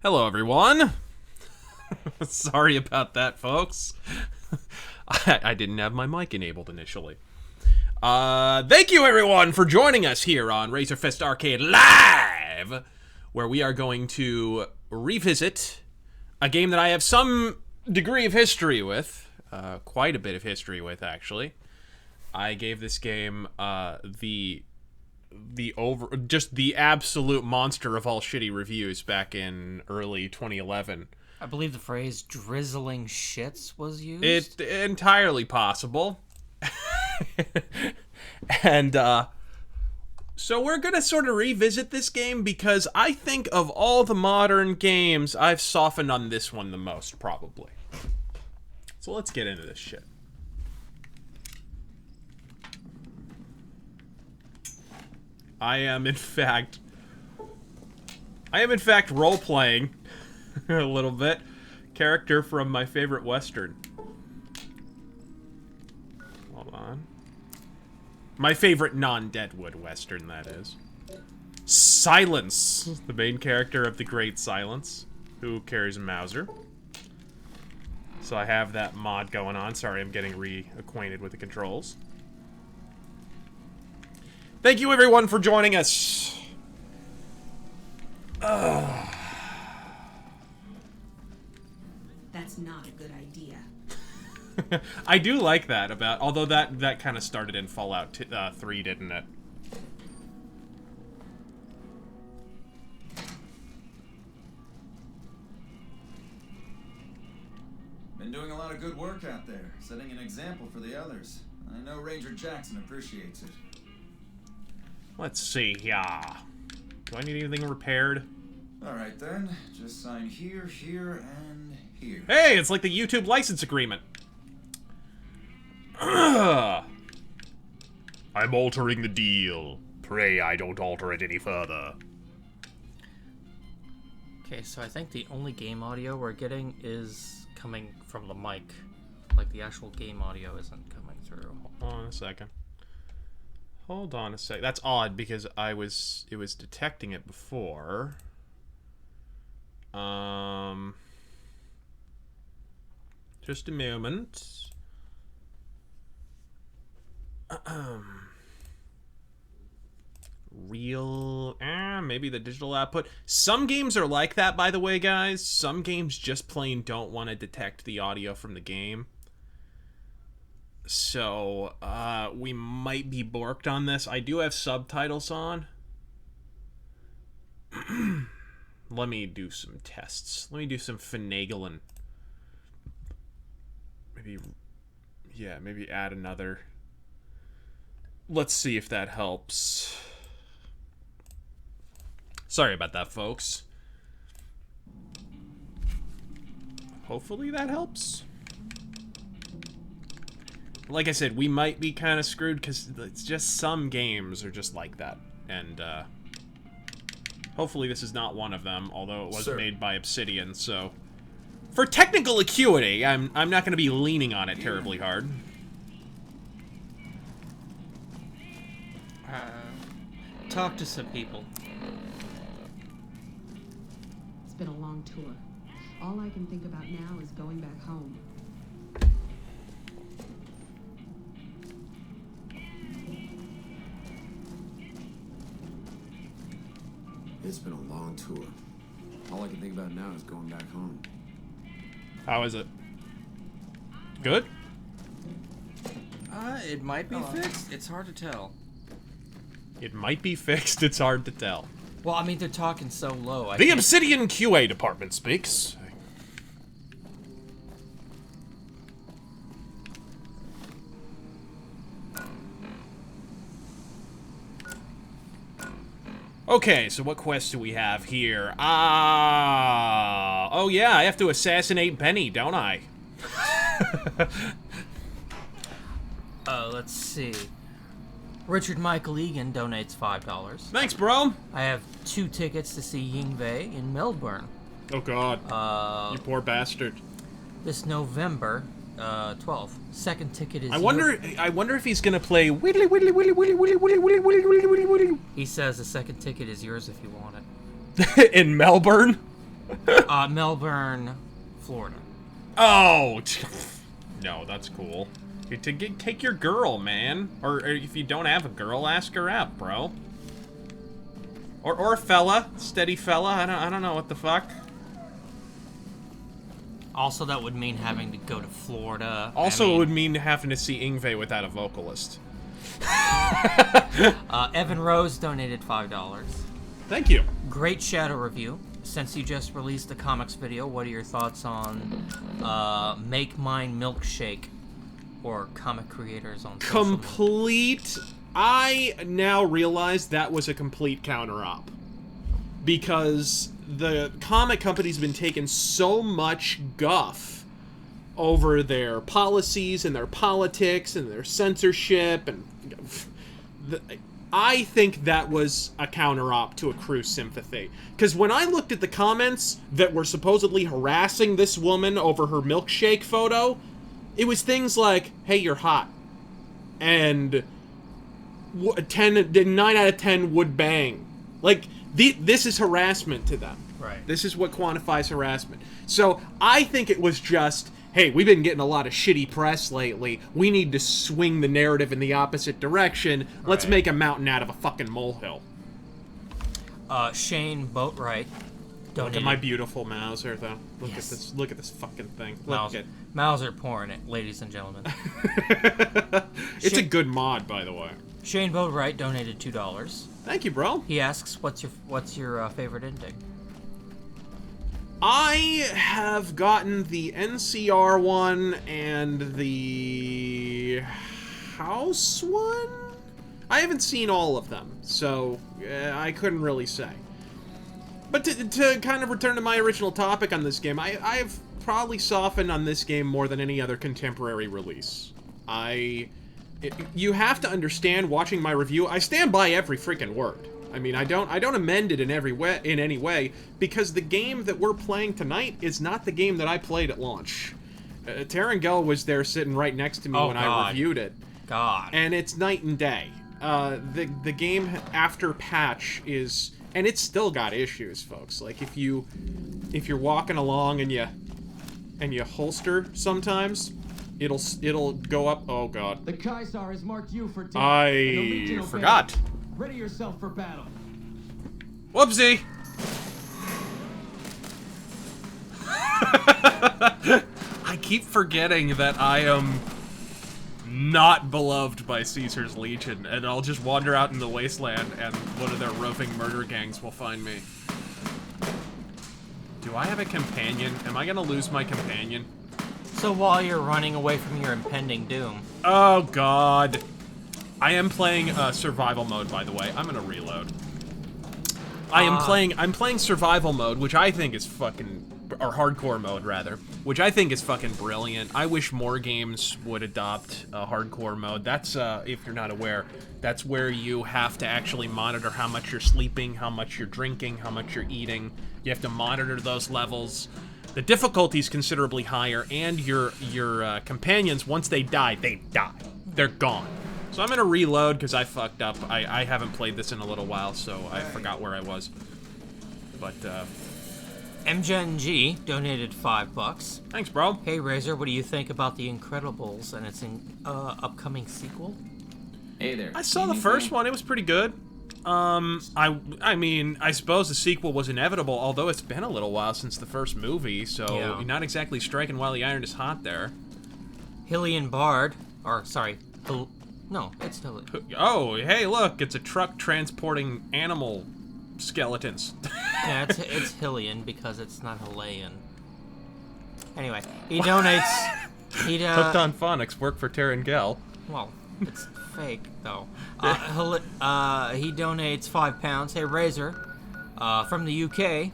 Hello, everyone. Sorry about that, folks. I didn't have my mic enabled initially. Thank you, everyone, for joining us here on RazörFist Arcade Live, where we are going to revisit a game that I have some degree of history with, quite a bit of history with, actually. I gave this game the absolute monster of all shitty reviews back in early 2011. I believe the phrase drizzling shits was used. It's entirely possible. And so we're going to sort of revisit this game because I think of all the modern games, I've softened on this one the most, probably. So let's get into this shit. I am in fact role-playing a little bit. Character from my favorite Western. Hold on. My favorite non-Deadwood Western, that is. Silence, the main character of The Great Silence, who carries a Mauser. So I have that mod going on. Sorry, I'm getting reacquainted with the controls. Thank you, everyone, for joining us. That's not a good idea. I do like that about, although that kind of started in Fallout 3, didn't it? Been doing a lot of good work out there, setting an example for the others. I know Ranger Jackson appreciates it. Let's see, yeah. Do I need anything repaired? Alright then, just sign here, here, and here. Hey, it's like the YouTube license agreement. I'm altering the deal. Pray I don't alter it any further. Okay, so I think the only game audio we're getting is coming from the mic. Like, the actual game audio isn't coming through. Hold on a second. Hold on a sec. That's odd because it was detecting it before. Just a moment. Maybe the digital output. Some games are like that, by the way, guys. Some games just plain don't want to detect the audio from the game. So, we might be borked on this. I do have subtitles on. Let me do some tests. Let me do some finagling. Maybe add another. Let's see if that helps. Sorry about that, folks. Hopefully that helps. Like I said, we might be kind of screwed because it's just some games are just like that. And, hopefully this is not one of them, although it was made by Obsidian, so... For technical acuity, I'm not going to be leaning on it terribly hard. Talk to some people. It's been a long tour. All I can think about now is going back home. It's been a long tour. All I can think about now is going back home. How is it? Good? It might be fixed. It's hard to tell. It might be fixed, it's hard to tell. Well, I mean, they're talking so low. The Obsidian QA department speaks. Okay, so what quest do we have here? Oh yeah, I have to assassinate Benny, don't I? Let's see. Richard Michael Egan donates $5. Thanks, bro. I have 2 tickets to see Yingwei in Melbourne. Oh god. You poor bastard. This November, 12th. Second ticket is... I wonder if he's gonna play Widdly Widdly Widdly Widdly Widdly Widdly Widdly Widdly Widdly Widdly Widdly. He says the second ticket is yours if you want it. In Melbourne? Melbourne, Florida. Oh, no, that's cool. Take your girl, man. Or if you don't have a girl, ask her out, bro. Or a fella, steady fella. I don't know what the fuck. Also, that would mean having to go to Florida. Also, it would mean having to see Ingve without a vocalist. Evan Rose donated $5. Thank you. Great shadow review. Since you just released the comics video, what are your thoughts on Make Mine Milkshake or comic creators on social media? Complete. I now realize that was a complete counter-op. Because the comic company's been taking so much guff over their policies and their politics and their censorship, and I think that was a counter-op to accrue sympathy. Because when I looked at the comments that were supposedly harassing this woman over her milkshake photo, it was things like, hey, you're hot. And 9 out of 10 would bang. Like, this is harassment to them. Right. This is what quantifies harassment. So I think it was just, hey, we've been getting a lot of shitty press lately. We need to swing the narrative in the opposite direction. Let's make a mountain out of a fucking molehill. Shane Boatwright donated. Look at my beautiful Mauser, though. Look Yes. at this. Look at this fucking thing. Look at Mauser porn, ladies and gentlemen. It's a good mod, by the way. Shane Boatwright donated $2. Thank you, bro. He asks, "What's your favorite ending?" I have gotten the NCR one and the house one. I haven't seen all of them, so I couldn't really say. But to kind of return to my original topic on this game, I've probably softened on this game more than any other contemporary release. You have to understand, watching my review, I stand by every freaking word. I mean, I don't amend it in any way, because the game that we're playing tonight is not the game that I played at launch. Terangel was there sitting right next to me when I reviewed it. God. And it's night and day. The game after patch is, and it's still got issues, folks. Like if you're walking along and you holster sometimes, it'll go up. Oh god. The Kaisar has marked you for death. I forgot. Ready yourself for battle. Whoopsie. I keep forgetting that I am not beloved by Caesar's Legion, and I'll just wander out in the wasteland and one of their roving murder gangs will find me. Do I have a companion? Am I gonna lose my companion? So while you're running away from your impending doom... Oh god. I am playing survival mode, by the way. I'm gonna reload. I'm playing survival mode, which I think is fucking... or hardcore mode, rather. Which I think is fucking brilliant. I wish more games would adopt hardcore mode. That's, if you're not aware, that's where you have to actually monitor how much you're sleeping, how much you're drinking, how much you're eating. You have to monitor those levels. The difficulty's considerably higher, and your companions, once they die, they die. They're gone. So I'm gonna reload, because I fucked up. I haven't played this in a little while, so I forgot where I was. But, MGenG donated $5. Thanks, bro. Hey, Razor, what do you think about The Incredibles and its upcoming sequel? Hey there. I saw the first one. It was pretty good. I mean, I suppose the sequel was inevitable, although it's been a little while since the first movie, so Yeah. you're not exactly striking while the iron is hot there. Hillian Bard, or sorry, no, it's Hillian. Oh, hey, look, it's a truck transporting animal skeletons. Yeah, it's Hillian because it's not Halayan. Anyway, he donates. Hooked on phonics, work for Terangel. Well, it's fake though. He donates £5. Hey, Razor, from the UK.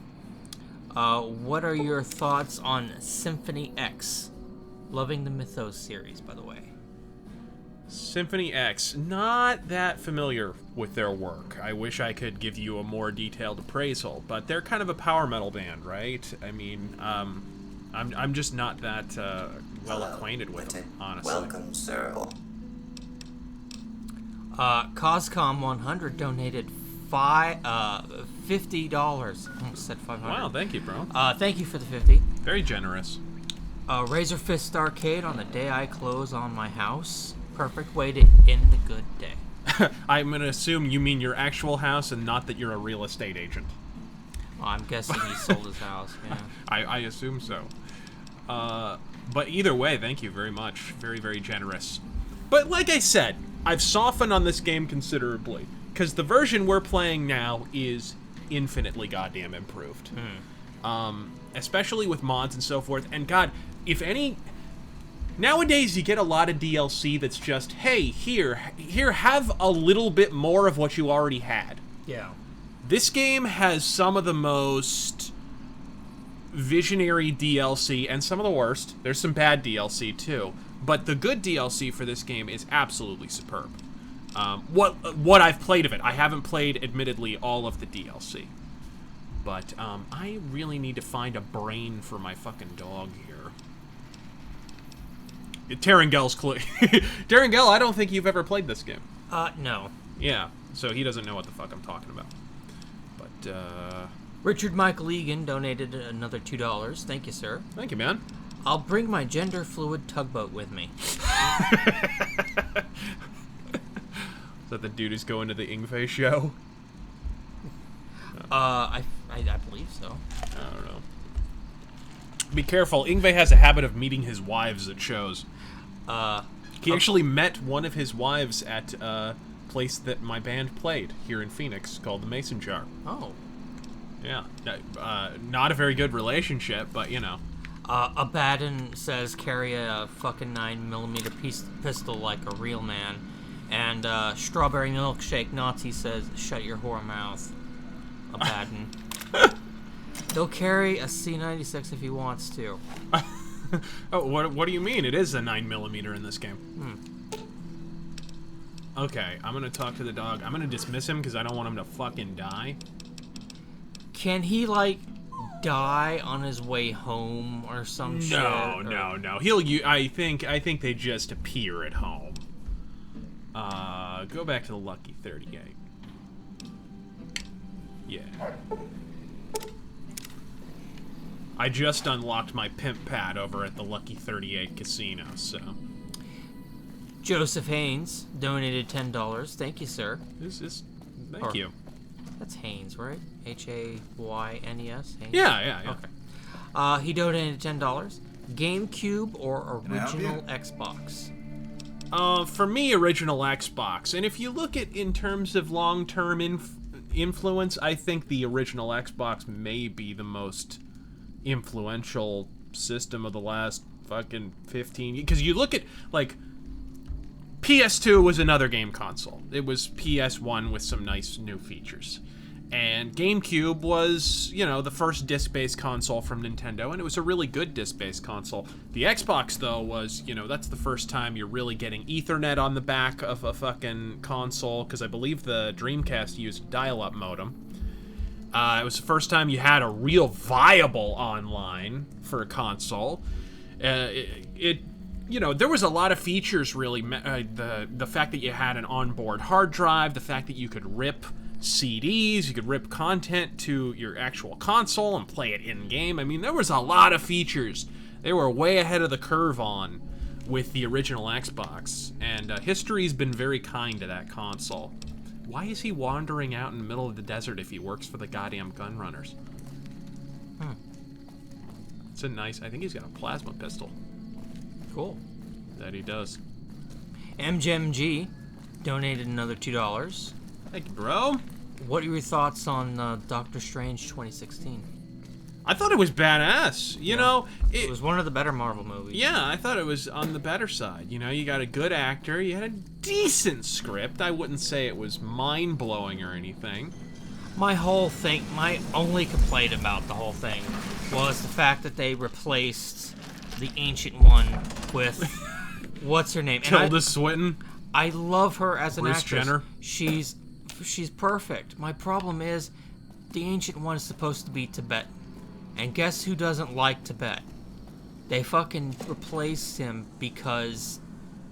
What are your thoughts on Symphony X? Loving the Mythos series, by the way. Symphony X, not that familiar with their work. I wish I could give you a more detailed appraisal, but they're kind of a power metal band, right? I mean, I'm just not that well acquainted with them, honestly. Welcome, sir. Coscom100 donated $50. Almost said 500. Wow, thank you, bro. Thank you for the 50. Very generous. RazörFist Arcade on the day I close on my house. Perfect way to end a good day. I'm going to assume you mean your actual house and not that you're a real estate agent. Well, I'm guessing he sold his house. Yeah. I assume so. But either way, thank you very much. Very, very generous. But like I said, I've softened on this game considerably, because the version we're playing now is infinitely goddamn improved. Especially with mods and so forth. And God, if any... Nowadays, you get a lot of DLC that's just, hey, here, have a little bit more of what you already had. Yeah. This game has some of the most visionary DLC, and some of the worst. There's some bad DLC, too. But the good DLC for this game is absolutely superb. What I've played of it. I haven't played, admittedly, all of the DLC. But I really need to find a brain for my fucking dog here. Tarangel's Tarangel, I don't think you've ever played this game. No. Yeah, so he doesn't know what the fuck I'm talking about. But, Richard Michael Egan donated another $2. Thank you, sir. Thank you, man. I'll bring my gender fluid tugboat with me. Is that the dude who's going to the Ingve show? I believe so. I don't know. Be careful. Ingve has a habit of meeting his wives at shows. He actually met one of his wives at a place that my band played here in Phoenix called the Mason Jar. Oh. Yeah. Not a very good relationship, but you know. Abaddon says carry a fucking 9mm pistol like a real man. And Strawberry Milkshake Nazi says shut your whore mouth. Abaddon. He'll carry a C96 if he wants to. Oh, what do you mean? It is a 9mm in this game. Okay, I'm gonna talk to the dog. I'm gonna dismiss him because I don't want him to fucking die. Can he, like, die on his way home or some shit? No. I think they just appear at home. Go back to the Lucky 38. Yeah. I just unlocked my pimp pad over at the Lucky 38 casino, so... Joseph Haynes donated $10. Thank you, sir. Thank you. That's Haynes, right? Haynes? Haynes? Yeah. Okay. He donated $10. GameCube or original Xbox? For me, original Xbox. And if you look at in terms of long-term influence, I think the original Xbox may be the most influential system of the last fucking 15 years. Because you look at, like, PS2 was another game console. It was PS1 with some nice new features. And GameCube was, you know, the first disc-based console from Nintendo, and it was a really good disc-based console. The Xbox, though, was, you know, that's the first time you're really getting Ethernet on the back of a fucking console, because I believe the Dreamcast used a dial-up modem. It was the first time you had a real viable online for a console. You know, there was a lot of features, really. The fact that you had an onboard hard drive, the fact that you could rip CDs, you could rip content to your actual console and play it in-game. I mean, there was a lot of features they were way ahead of the curve on with the original Xbox, and history's been very kind to that console. Why is he wandering out in the middle of the desert if he works for the goddamn gun runners? It's a nice... I think he's got a plasma pistol. Cool. That he does. MGMG donated another $2. Thank you, bro. What are your thoughts on Doctor Strange 2016? I thought it was badass. You know, it was one of the better Marvel movies. Yeah, I thought it was on the better side. You know, you got a good actor, you had a decent script. I wouldn't say it was mind-blowing or anything. My only complaint about the whole thing was the fact that they replaced the Ancient One with what's her name? Tilda Swinton. I love her as an Bruce actress. Jenner. She's perfect. My problem is the Ancient One is supposed to be Tibetan. And guess who doesn't like Tibet? They fucking replaced him because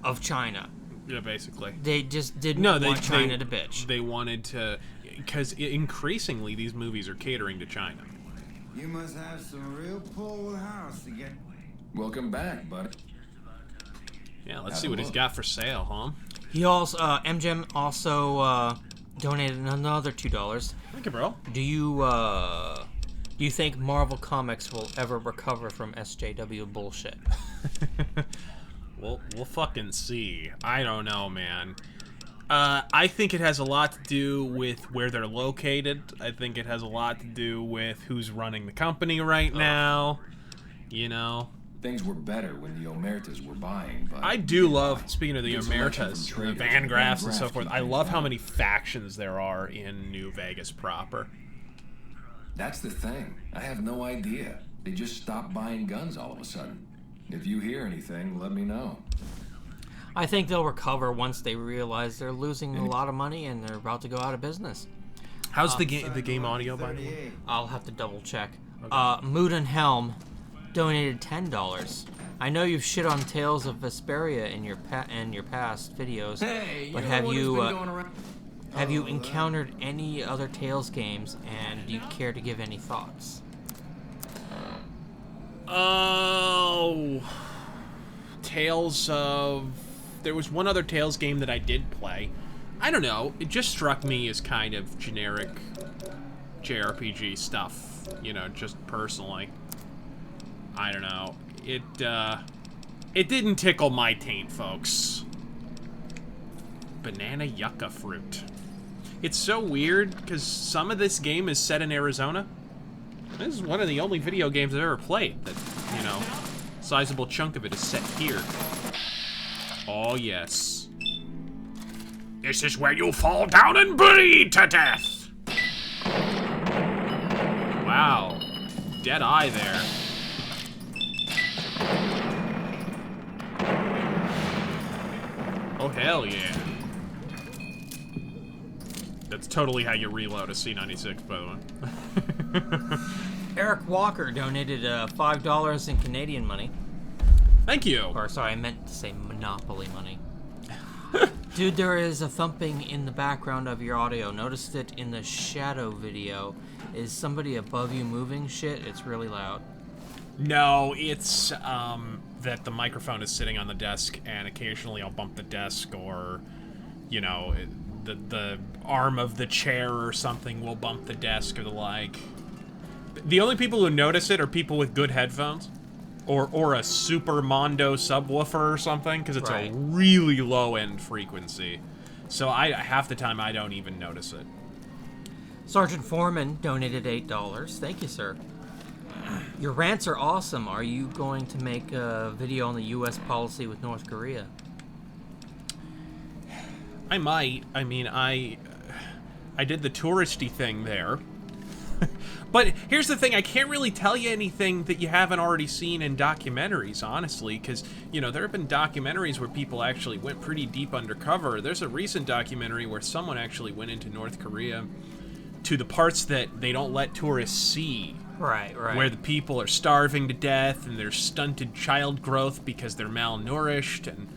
of China. Yeah, basically. They just didn't want China to bitch. They wanted to... because increasingly these movies are catering to China. You must have some real pull with house to get. Welcome back, bud. Yeah, let's see what he's got for sale, huh? He also, MGM also donated another $2. Thank you, bro. Do you think Marvel Comics will ever recover from SJW bullshit? We'll fucking see. I don't know, man. I think it has a lot to do with where they're located. I think it has a lot to do with who's running the company right now. You know? Things were better when the Omertas were buying, but... I do love, speaking of the Good selection Omertas, from the traders, Van Graffs and so Graff forth, keep I things love how down. many factions there are in New Vegas proper. That's the thing. I have no idea. They just stopped buying guns all of a sudden. If you hear anything, let me know. I think they'll recover once they realize they're losing a lot of money and they're about to go out of business. How's the game audio, by the way? 38. I'll have to double check. Mood and Helm donated $10. I know you've shit on Tales of Vesperia in your past videos, Hey, but you're have the one you who's been going around. have you encountered any other Tales games, and do you care to give any thoughts? Oh, Tales of... There was one other Tales game that I did play. I don't know. It just struck me as kind of generic JRPG stuff, you know, just personally. I don't know. It didn't tickle my taint, folks. Banana yucca fruit. It's so weird, because some of this game is set in Arizona. This is one of the only video games I've ever played that, you know, sizable chunk of it is set here. Oh, yes. This is where you fall down and bleed to death! Wow. Dead eye there. Oh, hell yeah. That's totally how you reload a C96, by the way. Eric Walker donated $5 in Canadian money. Thank you. Or, sorry, I meant to say Monopoly money. Dude, there is a thumping in the background of your audio. Noticed it in the shadow video. Is somebody above you moving shit? It's really loud. No, it's that the microphone is sitting on the desk, and occasionally I'll bump the desk, or, you know, the arm of the chair or something will bump the desk or the like. The only people who notice it are people with good headphones, or a Super Mondo subwoofer or something, because it's Right. a really low-end frequency. So half the time I don't even notice it. Sergeant Foreman donated $8. Thank you, sir. Your rants are awesome. Are you going to make a video on the U.S. policy with North Korea? I might. I mean, I did the touristy thing there. But here's the thing, I can't really tell you anything that you haven't already seen in documentaries, honestly, because, you know, there have been documentaries where people actually went pretty deep undercover. There's a recent documentary where someone actually went into North Korea to the parts that they don't let tourists see. Right. Where the people are starving to death and there's stunted child growth because they're malnourished and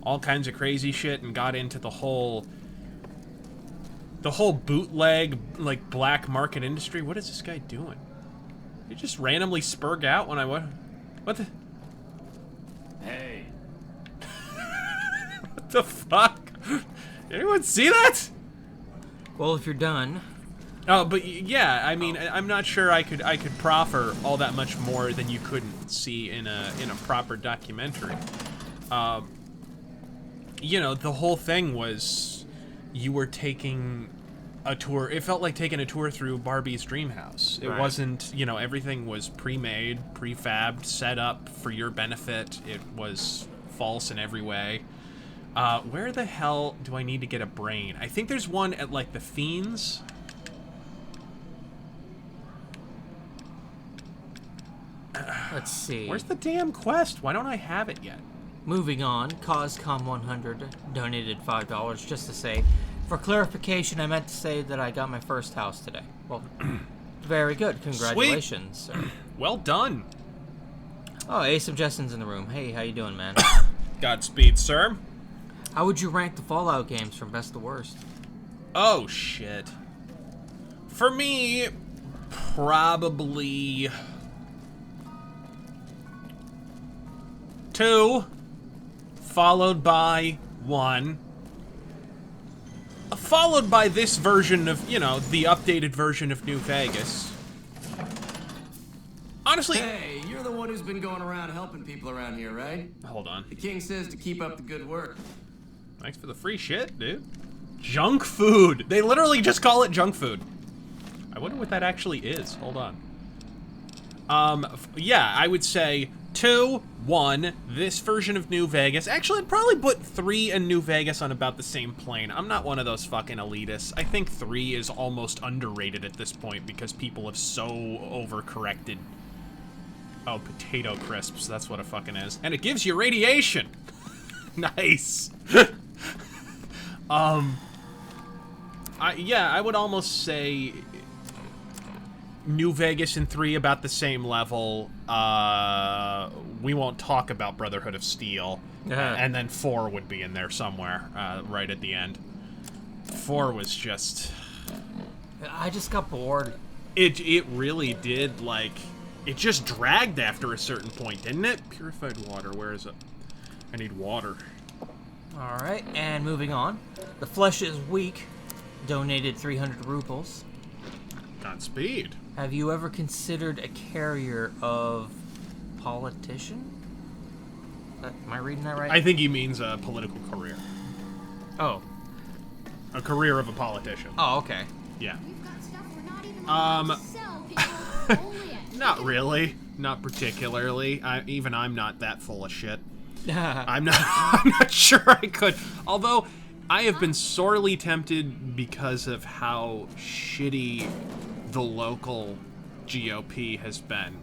all kinds of crazy shit, and got into the whole bootleg, like, black market industry. What is this guy doing? He just randomly spurg out when I what the? Hey. What the fuck? Anyone see that? Well, if you're done... Oh, but yeah, I mean, I'm not sure I could proffer all that much more than you couldn't see in a proper documentary. You know, the whole thing was you were taking a tour. It felt like taking a tour through Barbie's dream house. It Right. wasn't, you know, everything was pre-made, prefabbed, set up for your benefit. It was false in every way. Where the hell do I need to get a brain? I think there's one at, like, the Fiends. Let's see. Where's the damn quest? Why don't I have it yet? Moving on, CosCom100 donated $5 just to say, for clarification, I meant to say that I got my first house today. Well, very good. Congratulations, sir. Well done. Oh, Ace of Justin's in the room. Hey, how you doing, man? Godspeed, sir. How would you rank the Fallout games from best to worst? Oh, shit. For me, probably 2, followed by 1, followed by this version of, you know, the updated version of New Vegas. Honestly... Hey, you're the one who's been going around helping people around here, right? Hold on. The king says to keep up the good work. Thanks for the free shit, dude. Junk food. They literally just call it junk food. I wonder what that actually is. Hold on. Yeah, I would say 2, 1, this version of New Vegas. Actually, I'd probably put 3 and New Vegas on about the same plane. I'm not one of those fucking elitists. I think 3 is almost underrated at this point because people have so overcorrected. Oh, potato crisps. That's what it fucking is. And it gives you radiation. Nice. Yeah, I would almost say New Vegas and 3 about the same level. We won't talk about Brotherhood of Steel. And then 4 would be in there somewhere, right at the end. 4 was just... I just got bored. It really did, like... It just dragged after a certain point, didn't it? Purified water, where is it? I need water. Alright, and moving on. The Flesh is Weak donated 300 rubles. Godspeed. Have you ever considered a carrier of politician? Am I reading that right? I think he means a political career. Oh. A career of a politician. Oh, okay. Yeah. We've got stuff we're not even allowed to sell. People only at Not really. Not particularly. Even I'm not that full of shit. I'm not sure I could. Although, I have been sorely tempted because of how shitty the local GOP has been.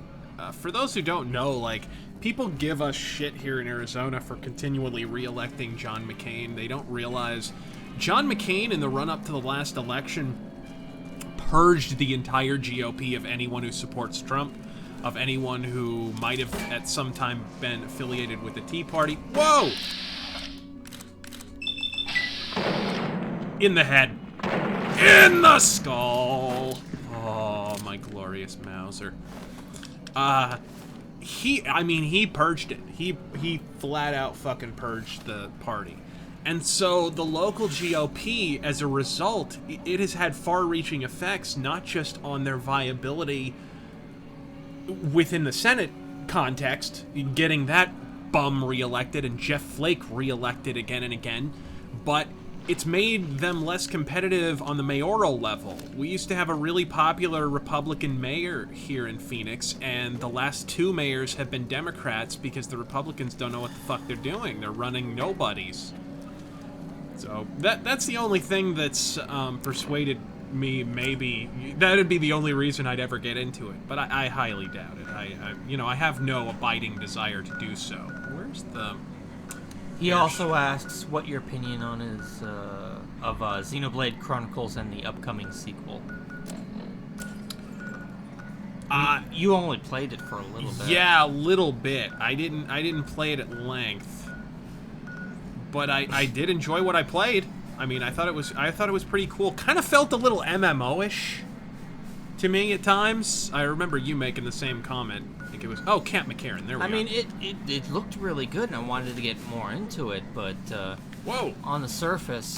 For those who don't know, like, people give us shit here in Arizona for continually re-electing John McCain. They don't realize John McCain, in the run-up to the last election, purged the entire GOP of anyone who supports Trump, of anyone who might have at some time been affiliated with the Tea Party. Whoa! In the head. In the skull! Oh, my glorious Mauser. He purged it. He flat out fucking purged the party. And so the local GOP, as a result, it has had far-reaching effects, not just on their viability within the Senate context, getting that bum reelected and Jeff Flake reelected again and again, but it's made them less competitive on the mayoral level. We used to have a really popular Republican mayor here in Phoenix, and the last 2 mayors have been Democrats because the Republicans don't know what the fuck they're doing. They're running nobodies. So that's the only thing that's persuaded me. Maybe that'd be the only reason I'd ever get into it, but I highly doubt it. I have no abiding desire to do so. Where's the? He also asks what your opinion on is of Xenoblade Chronicles and the upcoming sequel. You only played it for a little bit. Yeah, a little bit. I didn't play it at length. But I did enjoy what I played. I mean, I thought it was pretty cool. Kind of felt a little MMO-ish to me at times. I remember you making the same comment. I think it was Camp McCarran. There we go. I mean, it looked really good, and I wanted to get more into it, but whoa, on the surface,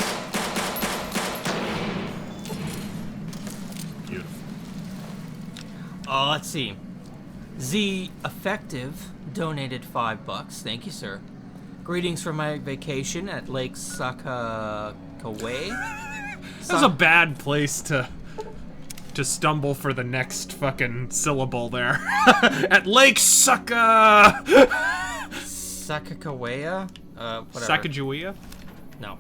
beautiful. Let's see. Z Effective donated $5. Thank you, sir. Greetings from my vacation at Lake Sakakawea. That's a bad place to stumble for the next fucking syllable there. At Lake Sakakawea? Whatever. Sacagawea? No.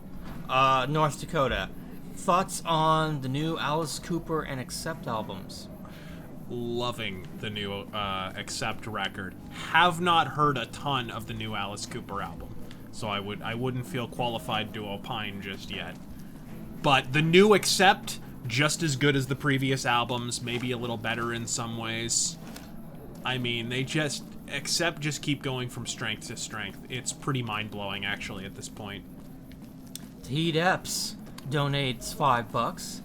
North Dakota. Thoughts on the new Alice Cooper and Accept albums? Loving the new Accept record. Have not heard a ton of the new Alice Cooper album, so I wouldn't feel qualified to opine just yet. But the new Accept, just as good as the previous albums, maybe a little better in some ways. I mean, Accept just keep going from strength to strength. It's pretty mind-blowing, actually, at this point. Heat Epps donates $5.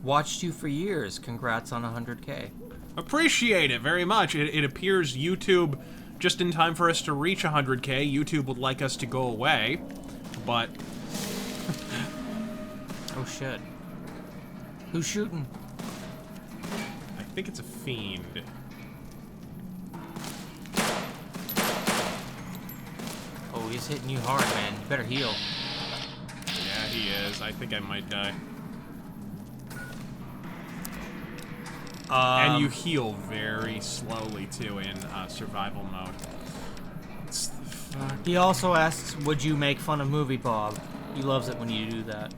Watched you for years. Congrats on 100K. Appreciate it very much. It appears YouTube, just in time for us to reach 100K, YouTube would like us to go away, but... Oh shit. Who's shooting? I think it's a fiend. Oh, he's hitting you hard, man. You better heal. Yeah, he is. I think I might die. And you heal very slowly, too, in survival mode. What's the fuck? He also asks, would you make fun of Movie Bob? He loves it when you do that.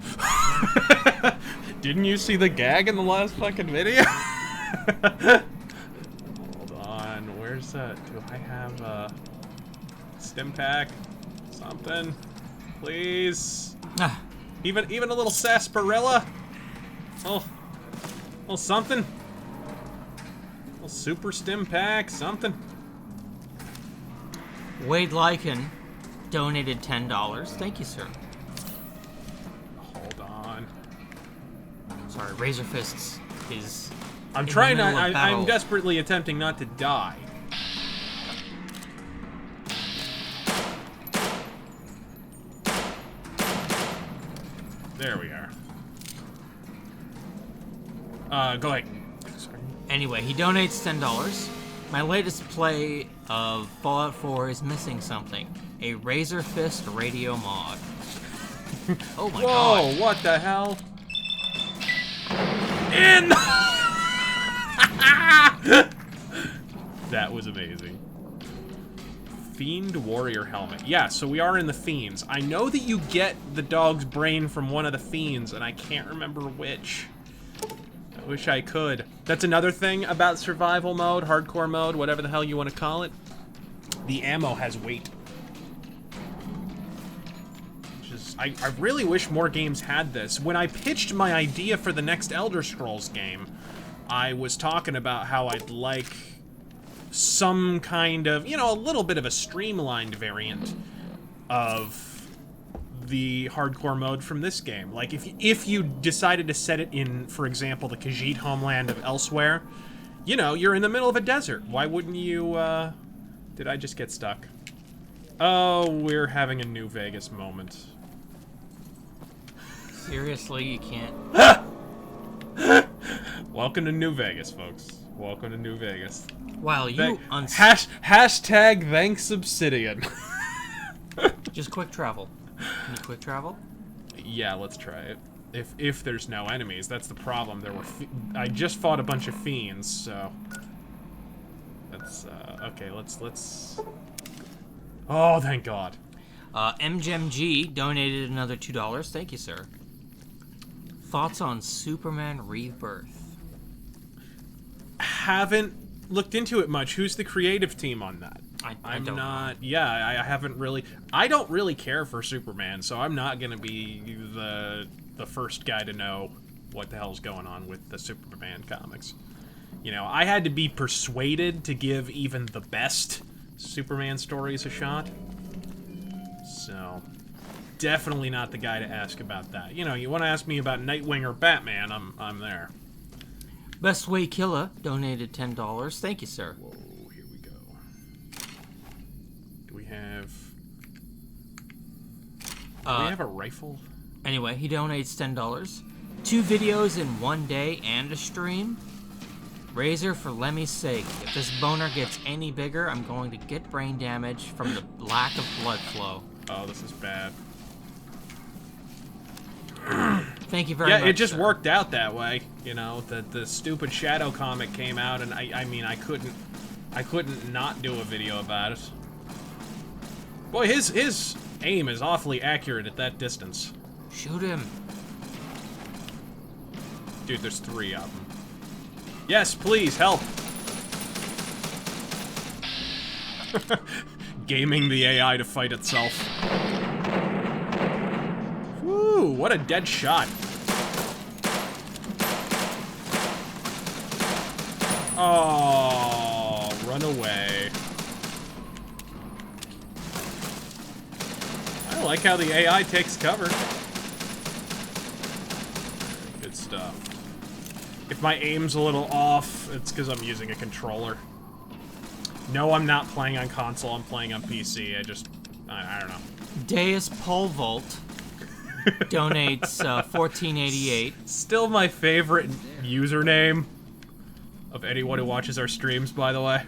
Didn't you see the gag in the last fucking video? Hold on, where's that? Do I have a stim pack? Something? Please? Even a little sarsaparilla? Oh, something? A little super stim pack, something? Wade Lycan donated $10. Thank you, sir. Hold on. Sorry, RazörFist is. I'm in the trying to. middle of I'm battle. desperately attempting not to die. There we are. Go ahead. Sorry. Anyway, he donates $10. My latest play of Fallout 4 is missing something. A RazörFist radio mod. Oh my god. Whoa, what the hell? In! That was amazing. Fiend Warrior Helmet. Yeah, so we are in the Fiends. I know that you get the dog's brain from one of the Fiends, and I can't remember which. I wish I could. That's another thing about survival mode, hardcore mode, whatever the hell you want to call it. The ammo has weight. I really wish more games had this. When I pitched my idea for the next Elder Scrolls game, I was talking about how I'd like some kind of, you know, a little bit of a streamlined variant of the hardcore mode from this game. Like, if you decided to set it in, for example, the Khajiit homeland of Elsewhere, you know, you're in the middle of a desert. Why wouldn't you, Did I just get stuck? Oh, we're having a New Vegas moment. Seriously, you can't. Welcome to New Vegas, folks. Welcome to New Vegas. Wow, you Hashtag thanks Obsidian. Just quick travel. Can you quick travel? Yeah, let's try it. If there's no enemies, that's the problem. There were I just fought a bunch of fiends, so that's okay. Let's. Oh, thank God. MGMG donated another $2. Thank you, sir. Thoughts on Superman Rebirth? Haven't looked into it much. Who's the creative team on that? I'm not. Yeah, I haven't really. I don't really care for Superman, so I'm not gonna be the first guy to know what the hell's going on with the Superman comics. You know, I had to be persuaded to give even the best Superman stories a shot. So, definitely not the guy to ask about that. You know, you want to ask me about Nightwing or Batman, I'm there. Best Way Killer donated $10. Thank you, sir. Whoa, here we go. Do we have a rifle? Anyway, he donates $10. 2 videos in 1 day and a stream. Razor, for Lemmy's sake, if this boner gets any bigger, I'm going to get brain damage from the lack of blood flow. Oh, this is bad. Thank you very much. Yeah, it just sir. worked out that way. You know, the stupid Shadow comic came out, and I mean, I couldn't not do a video about it. Boy, his aim is awfully accurate at that distance. Shoot him. Dude, there's 3 of them. Yes, please, help! Gaming the AI to fight itself. Woo, what a dead shot. Oh, run away. I like how the AI takes cover. Good stuff. If my aim's a little off, it's because I'm using a controller. No, I'm not playing on console, I'm playing on PC. I don't know. Deus Pole Vault donates $14.88. Still my favorite username of anyone who watches our streams, by the way.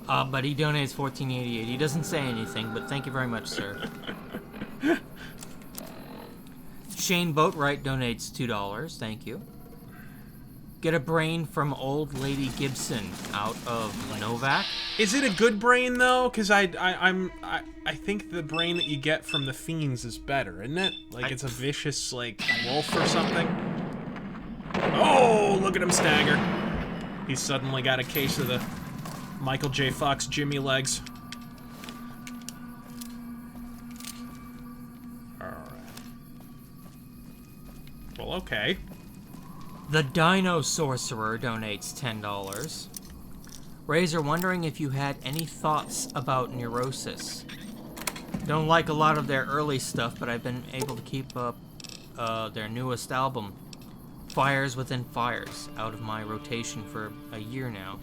But he donates $14.88. He doesn't say anything, but thank you very much, sir. Shane Boatwright donates $2. Thank you. Get a brain from Old Lady Gibson out of Novak. Is it a good brain though? Because I think the brain that you get from the fiends is better, isn't it? Like it's a vicious like wolf or something. Oh, look at him stagger! He's suddenly got a case of the Michael J. Fox Jimmy legs. All right. Well, okay. The Dino Sorcerer donates $10. Razor, wondering if you had any thoughts about Neurosis. Don't like a lot of their early stuff, but I've been able to keep up their newest album, Fires Within Fires, out of my rotation for a year now.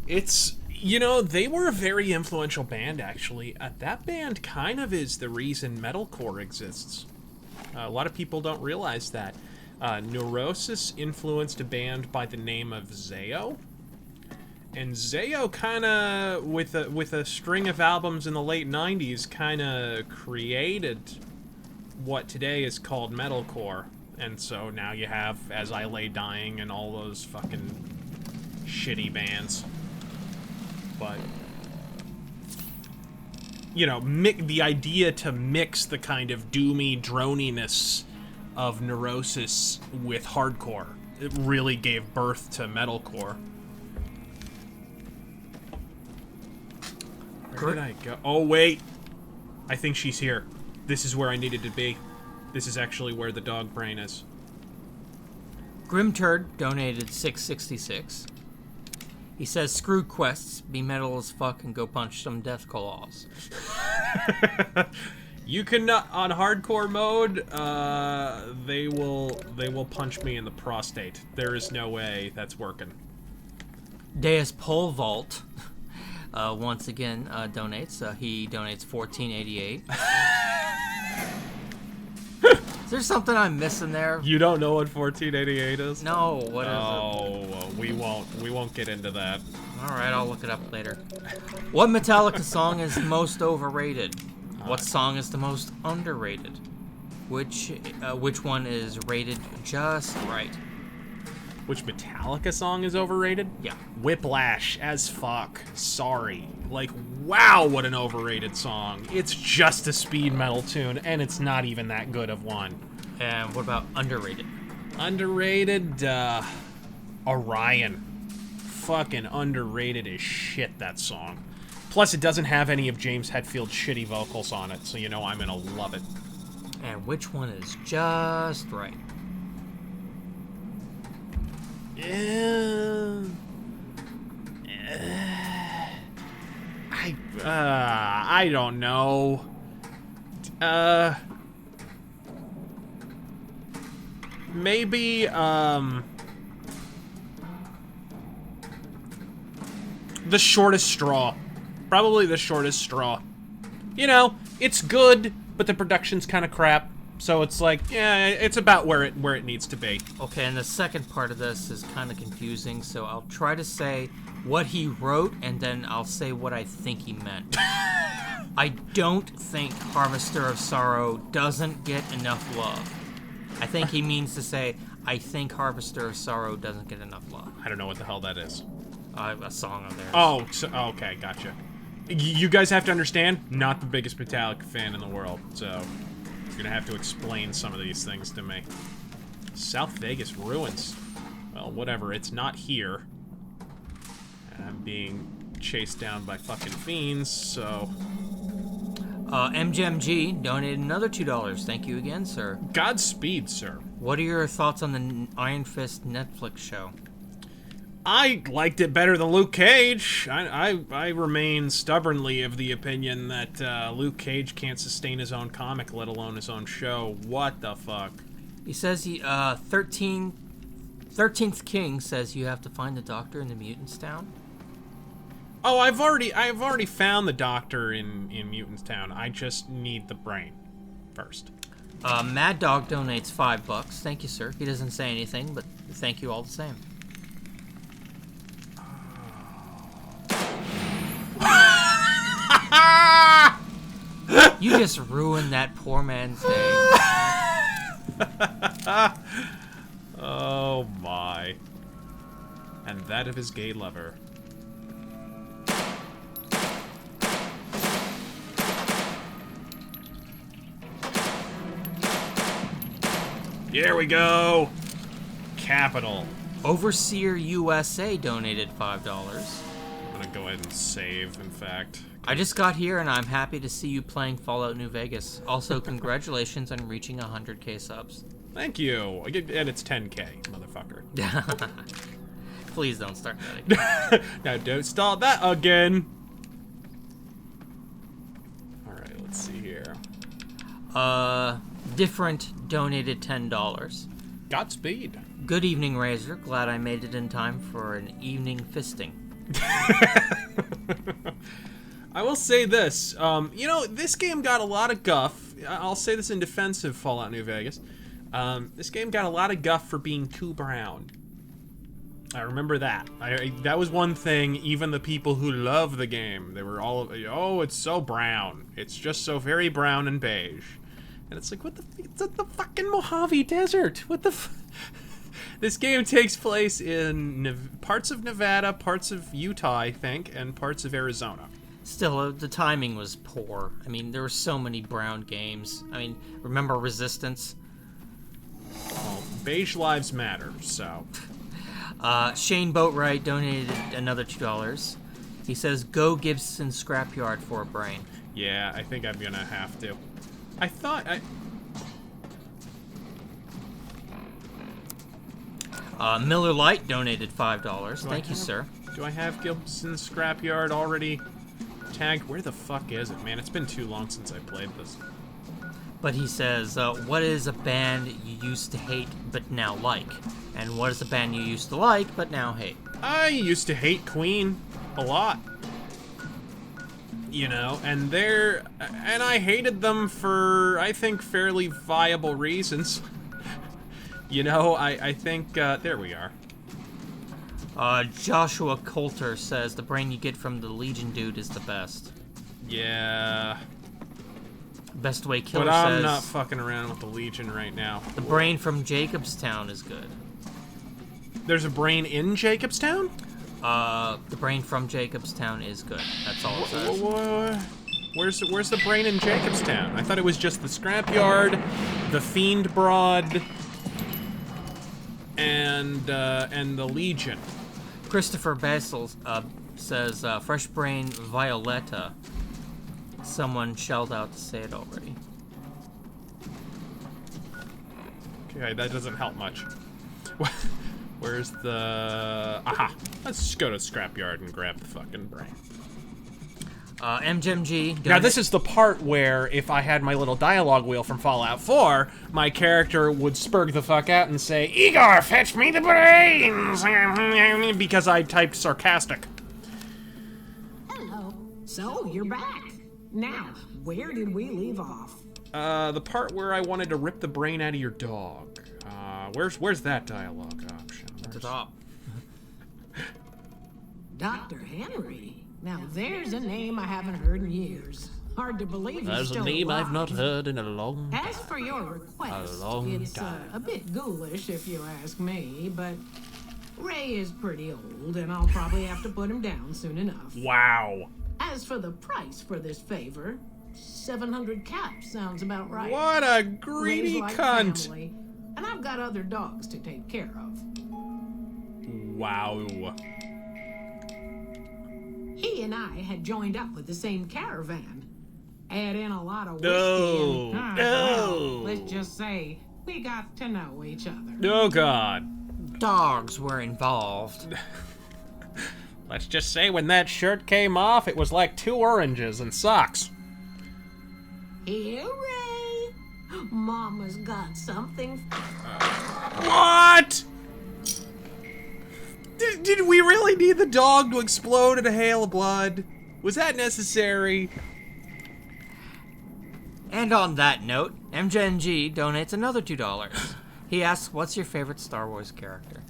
It's, you know, they were a very influential band, actually. That band kind of is the reason metalcore exists. A lot of people don't realize that. Neurosis influenced a band by the name of Zao. And Zao kind of, with a string of albums in the late 90s, kind of created what today is called metalcore. And so now you have As I Lay Dying and all those fucking shitty bands. But, you know, the idea to mix the kind of doomy droniness of Neurosis with hardcore, it really gave birth to metalcore. Where did I go? Oh, wait. I think she's here. This is where I needed to be. This is actually where the dog brain is. Grimturd donated $6.66. He says, screw quests, be metal as fuck, and go punch some death claws. You cannot, on hardcore mode, they will punch me in the prostate. There is no way that's working. Deus Pole Vault, once again, donates. He donates $14.88. Is there something I'm missing there? You don't know what 1488 is? No, what is it? Oh, we won't get into that. Alright, I'll look it up later. What Metallica song is most overrated? What song is the most underrated? Which one is rated just right? Which Metallica song is overrated? Yeah. Whiplash as fuck. Sorry. Like, wow, what an overrated song. It's just a speed metal tune, and it's not even that good of one. And what about underrated? Underrated, Orion. Fucking underrated as shit, that song. Plus, it doesn't have any of James Hetfield's shitty vocals on it, so you know I'm gonna love it. And which one is just right? I don't know. Maybe, The Shortest Straw. Probably The Shortest Straw. You know, it's good, but the production's kind of crap. So it's like, yeah, it's about where it needs to be. Okay, and the second part of this is kind of confusing, so I'll try to say what he wrote, and then I'll say what I think he meant. I don't think Harvester of Sorrow doesn't get enough love. I think he means to say, I think Harvester of Sorrow doesn't get enough love. I don't know what the hell that is. A song of theirs. Oh, so, okay, gotcha. You guys have to understand, not the biggest Metallica fan in the world, so you're gonna have to explain some of these things to me. South Vegas ruins. Well, whatever, it's not here. I'm being chased down by fucking fiends, so... MGMG donated another $2. Thank you again, sir. Godspeed, sir. What are your thoughts on the Iron Fist Netflix show? I liked it better than Luke Cage. I remain stubbornly of the opinion that Luke Cage can't sustain his own comic, let alone his own show. What the fuck? He says he 13 13th King says you have to find the doctor in the mutants town. Oh, I've already found the doctor in Mutants Town. I just need the brain first. Mad Dog donates $5. Thank you, sir. He doesn't say anything, but thank you all the same. You just ruined that poor man's day. Oh my. And that of his gay lover. Here we go. Capital. Overseer USA donated $5. I'm gonna go ahead and save, in fact. I just got here and I'm happy to see you playing Fallout New Vegas. Also, congratulations on reaching 100k subs. Thank you. And it's 10k, motherfucker. Please don't start that again. Now don't start that again. Alright, let's see here. Different donated $10. Godspeed. Good evening, Razor. Glad I made it in time for an evening fisting. I will say this, you know, this game got a lot of guff. I'll say this in defense of Fallout New Vegas. This game got a lot of guff for being too brown. I remember that. That was one thing, even the people who love the game, they were all, oh, it's so brown. It's just so very brown and beige. And it's like, what the, it's the fucking Mojave Desert. What the This game takes place in parts of Nevada, parts of Utah, I think, and parts of Arizona. Still, the timing was poor. I mean, there were so many brown games. I mean, remember Resistance? Well, beige lives matter, so. Shane Boatwright donated another $2. He says, go Gibson Scrapyard for a brain. Yeah, I think I'm gonna have to. I thought Miller Light donated $5. Thank you, sir. Do I have Gibson Scrapyard already tagged? Where the fuck is it, man? It's been too long since I played this. But he says, what is a band you used to hate but now like? And what is a band you used to like but now hate? I used to hate Queen a lot. You know, and I hated them for, I think, fairly viable reasons. You know, I think, there we are. Joshua Coulter says the brain you get from the Legion dude is the best. Yeah. Best Way Killer But says... I'm not fucking around with the Legion right now. The brain from Jacobstown is good. There's a brain in Jacobstown? The brain from Jacobstown is good. That's all it says. Where's the brain in Jacobstown? I thought it was just the Scrapyard, the Fiend Broad, and the Legion. Christopher Basil says, Fresh Brain Violetta. Someone shelled out to say it already. Okay, that doesn't help much. Where's the... Aha! Let's just go to Scrapyard and grab the fucking brain. MGMG... Now, this is the part where, if I had my little dialogue wheel from Fallout 4, my character would spurg the fuck out and say, Igor, fetch me the brains! Because I typed sarcastic. Hello. So, you're back. Now, where did we leave off? The part where I wanted to rip the brain out of your dog. Where's that dialogue option? At the top. Dr. Henry. Now, there's a name I haven't heard in years. Hard to believe he's still alive. I've not heard in a long time. As for your request, it's a bit ghoulish if you ask me, but Ray is pretty old, and I'll probably have to put him down soon enough. Wow. As for the price for this favor, 700 caps sounds about right. What a greedy Ray's like cunt. family, and I've got other dogs to take care of. Wow. He and I had joined up with the same caravan. Add in a lot of whiskey and... No. let's just say we got to know each other. Oh, God. Dogs were involved. Let's just say when that shirt came off, it was like 2 oranges and socks. Here, Ray. Mama's got something. What? Did we really need the dog to explode in a hail of blood? Was that necessary? And on that note, MJNG donates another $2. He asks, what's your favorite Star Wars character?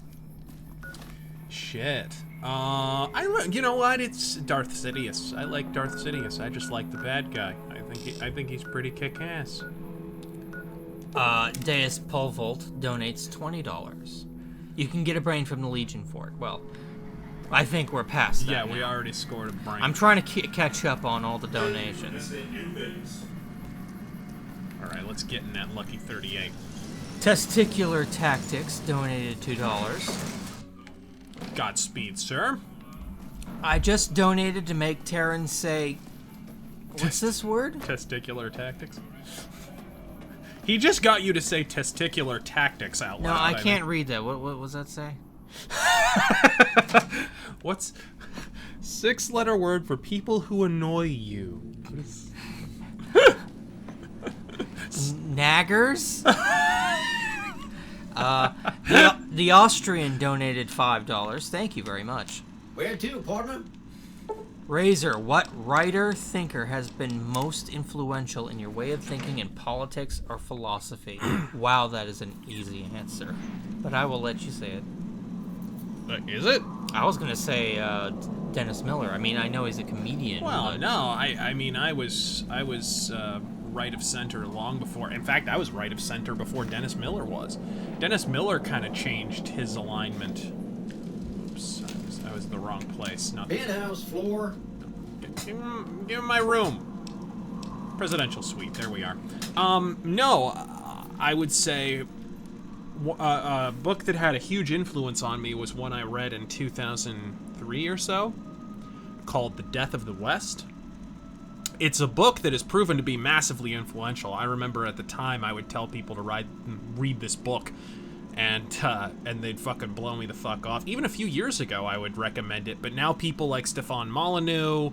Shit. You know what? It's Darth Sidious. I like Darth Sidious. I just like the bad guy. I think he's pretty kick-ass. Deus Polvolt donates $20. You can get a brain from the Legion for it. Well, I think we're past that. Yeah, now. we already scored a brain. I'm trying to catch up on all the donations. Alright, let's get in that lucky 38. Testicular Tactics donated $2. Godspeed, sir. I just donated to make Taryn say... What's this word? Testicular tactics. He just got you to say testicular tactics out loud. No, I can't read that. What was that say? What's 6-letter word for people who annoy you? Naggers? The Austrian donated $5. Thank you very much. Where to, partner? Razor, what writer, thinker has been most influential in your way of thinking in politics or philosophy? Wow, that is an easy answer. But I will let you say it. Is it? I was going to say Dennis Miller. I mean, I know he's a comedian. Well, but... no, I mean, I was right of center long before. In fact, I was right of center before Dennis Miller was. Dennis Miller kind of changed his alignment. Oops, I was in the wrong place. Not Penthouse floor. give him my room. Presidential suite. There we are. No, I would say a book that had a huge influence on me was one I read in 2003 or so, called The Death of the West. It's a book that has proven to be massively influential. I remember at the time I would tell people to read this book, and they'd fucking blow me the fuck off. Even a few years ago I would recommend it, but now people like Stefan Molyneux,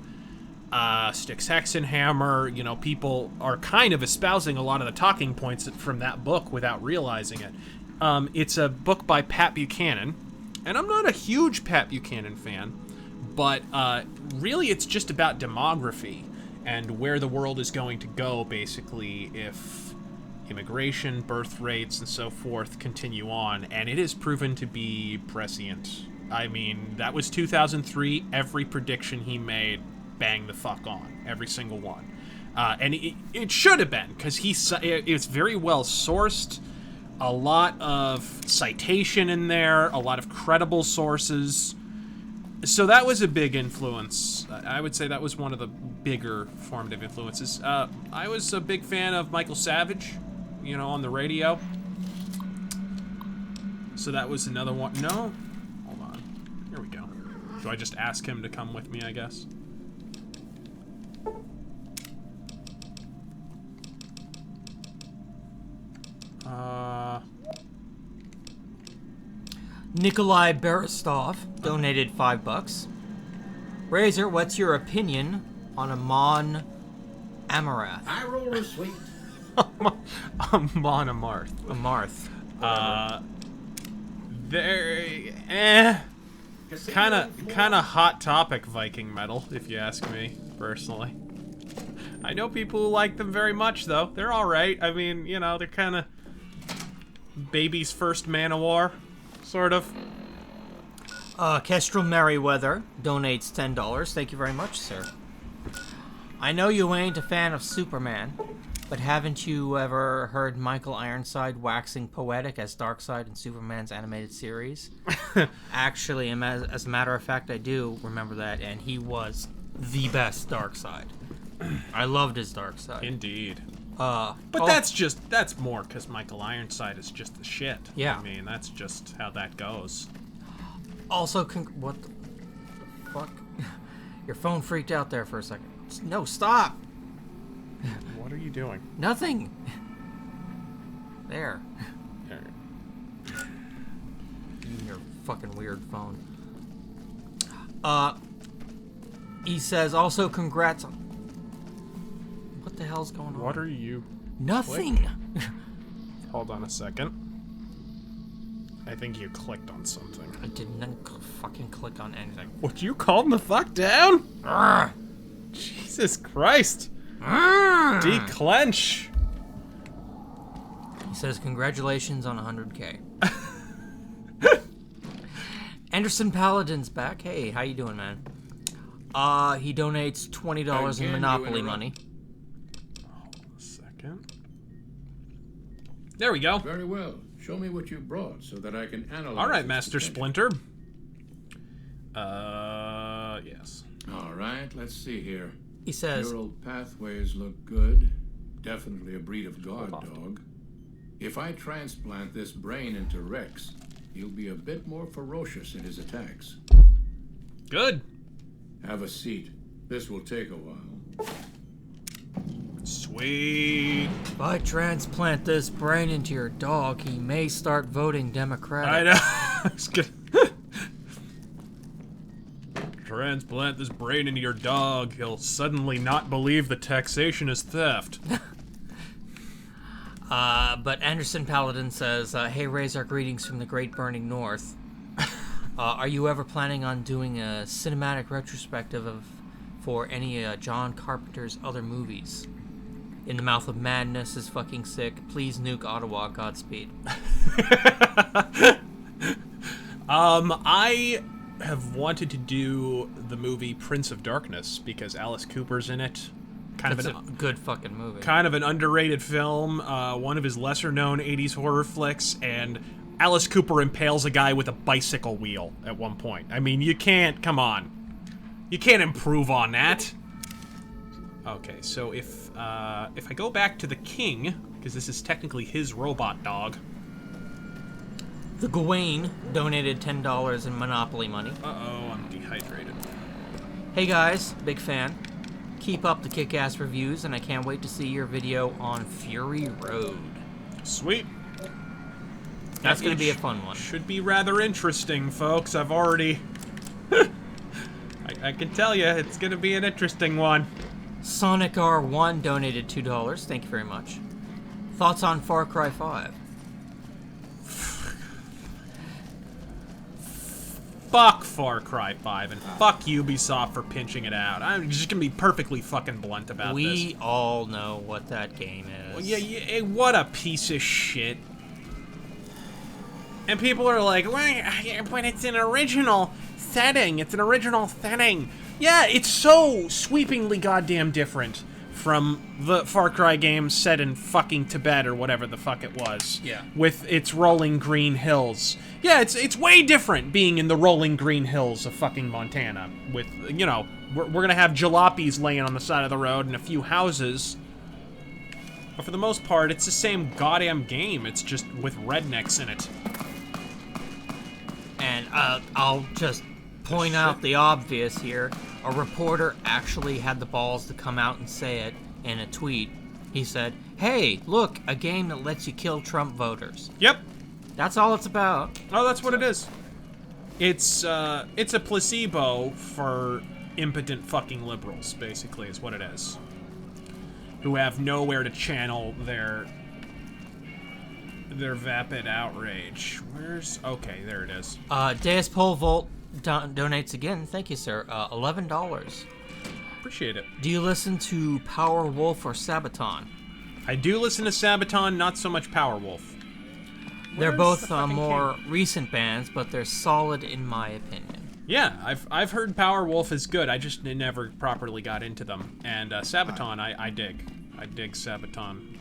Styx Hexenhammer, you know, people are kind of espousing a lot of the talking points from that book without realizing it. It's a book by Pat Buchanan, and I'm not a huge Pat Buchanan fan, but really it's just about demography and where the world is going to go, basically, if immigration, birth rates, and so forth continue on, and it has proven to be prescient. I mean, that was 2003. Every prediction he made, bang the fuck on. Every single one. And it should have been, because it's very well sourced, a lot of citation in there, a lot of credible sources. So that was a big influence. I would say that was one of the bigger formative influences. I was a big fan of Michael Savage, you know, on the radio. So that was another one. No? Hold on. Here we go. Do I just ask him to come with me, I guess? Nikolai Berestov donated $5. Razor, what's your opinion on Amon Amarth? High roller sweet. Amon Amarth. Amarth. They're kind of hot topic Viking metal, if you ask me personally. I know people who like them very much, though. They're all right. I mean, you know, they're kind of baby's first man of war, sort of. Kestrel Merriweather donates $10. Thank you very much, sir. I know you ain't a fan of Superman, but haven't you ever heard Michael Ironside waxing poetic as Darkseid in Superman's animated series? Actually, as a matter of fact, I do remember that, and he was the best Darkseid. I loved his Darkseid. Indeed. But that's more because Michael Ironside is just the shit. Yeah. I mean, that's just how that goes. Also, what the fuck? Your phone freaked out there for a second. No, stop! What are you doing? Nothing! There. Your fucking weird phone. He says, also congrats on... What the hell's going on? What are you... Nothing! Hold on a second. I think you clicked on something. I didn't fucking click on anything. What, you calmed the fuck down? Arrgh. Jesus Christ. Arrgh. Declench. He says, congratulations on 100K. Anderson Paladin's back. Hey, how you doing, man? He donates $20 in Monopoly money. Hold on a second. There we go. Very well. Show me what you brought so that I can analyze. All right, its Master potential. Splinter. Yes. All right, let's see here. He says, Neural pathways look good. Definitely a breed of guard dog. If I transplant this brain into Rex, he'll be a bit more ferocious in his attacks. Good. Have a seat. This will take a while. Sweet. if I transplant this brain into your dog, he may start voting Democratic. I know. I was gonna transplant this brain into your dog. He'll suddenly not believe that taxation is theft. But Anderson Paladin says, hey, Razor, greetings from the Great Burning North. Are you ever planning on doing a cinematic retrospective for any John Carpenter's other movies? In the Mouth of Madness is fucking sick. Please nuke Ottawa. Godspeed. I have wanted to do the movie Prince of Darkness because Alice Cooper's in it. That's a good fucking movie. Kind of an underrated film, one of his lesser-known 80s horror flicks, and Alice Cooper impales a guy with a bicycle wheel at one point. I mean, you can't, come on. You can't improve on that. Okay, so if I go back to the king, because this is technically his robot dog. The Gawain donated $10 in Monopoly money. Uh-oh, I'm dehydrated. Hey guys, big fan. Keep up the kick-ass reviews, and I can't wait to see your video on Fury Road. Sweet. That's going to be a fun one. Should be rather interesting, folks. I've already... I can tell you, it's going to be an interesting one. Sonic R1 donated $2. Thank you very much. Thoughts on Far Cry 5? Fuck Far Cry 5 and fuck Ubisoft for pinching it out. I'm just gonna be perfectly fucking blunt about this. We all know what that game is. Well, yeah, what a piece of shit. And people are like, well, but it's an original setting. It's an original setting. Yeah, it's so sweepingly goddamn different from the Far Cry games set in fucking Tibet or whatever the fuck it was. Yeah. With its rolling green hills. Yeah, it's way different being in the rolling green hills of fucking Montana. With, you know, we're gonna have jalopies laying on the side of the road and a few houses. But for the most part, it's the same goddamn game. It's just with rednecks in it. And I'll just point out the obvious here. A reporter actually had the balls to come out and say it in a tweet. He said, hey, look, a game that lets you kill Trump voters. Yep. That's all it's about. Oh, that's what it is. It's a placebo for impotent fucking liberals, basically, is what it is. Who have nowhere to channel their vapid outrage. Okay, there it is. Deus Pole Volt donates again. Thank you, sir. $11. Appreciate it. Do you listen to Powerwolf or Sabaton? I do listen to Sabaton, not so much Powerwolf. They're both more recent bands, but they're solid in my opinion. Yeah, I've heard Powerwolf is good. I just never properly got into them. And Sabaton, I dig. I dig Sabaton.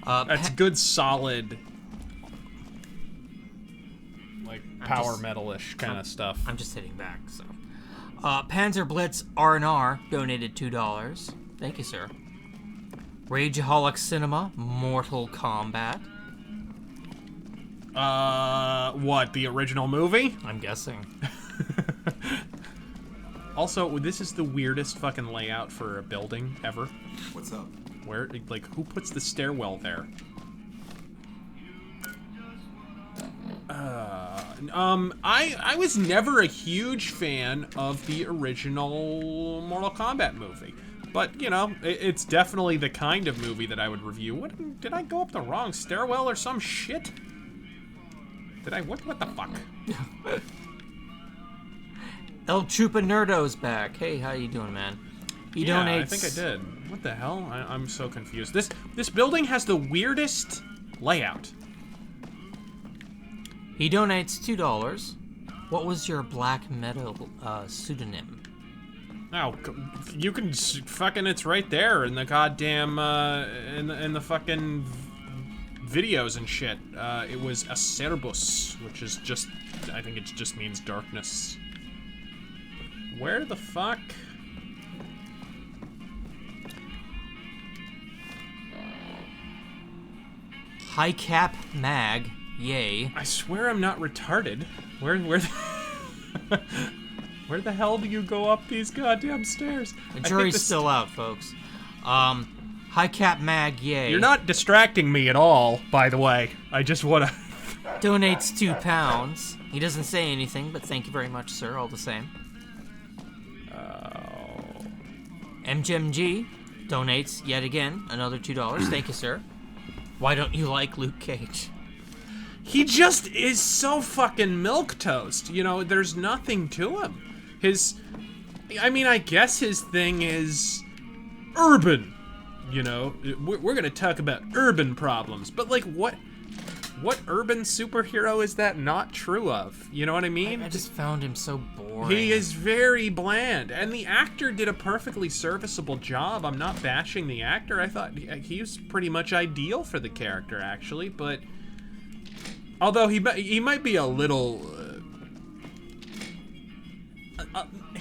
That's good, solid, like power metal-ish kind of stuff. I'm just sitting back, so. Panzer Blitz R&R donated $2. Thank you, sir. Rageaholic Cinema, Mortal Kombat. What, the original movie? I'm guessing. Also, this is the weirdest fucking layout for a building ever. What's up? Where, like, who puts the stairwell there? I was never a huge fan of the original Mortal Kombat movie. But, you know, it's definitely the kind of movie that I would review. What, did I go up the wrong stairwell or some shit? Did I? What the fuck? El Chupa Nerdo's back. Hey, how you doing, man? He donates. I think I did. What the hell? I'm so confused. This building has the weirdest layout. He donates $2. What was your black metal pseudonym? Oh, you can fucking. It's right there in the goddamn in the fucking videos and shit. It was Acerbus, which is just. I think it just means darkness. Where the fuck? High Cap Mag, yay. I swear I'm not retarded. Where the hell do you go up these goddamn stairs? The jury's still out, folks. High Cap Mag, yay. You're not distracting me at all, by the way. I just wanna... Donates £2. He doesn't say anything, but thank you very much, sir, all the same. MGMG donates yet again another $2. Thank you, sir. Why don't you like Luke Cage? He just is so fucking milquetoast. You know, there's nothing to him. I mean, I guess his thing is urban. You know, we're gonna talk about urban problems, but like, what urban superhero is that not true of? You know what I mean? I just found him so boring. He is very bland, and the actor did a perfectly serviceable job. I'm not bashing the actor. I thought he was pretty much ideal for the character, actually, but although he might be a little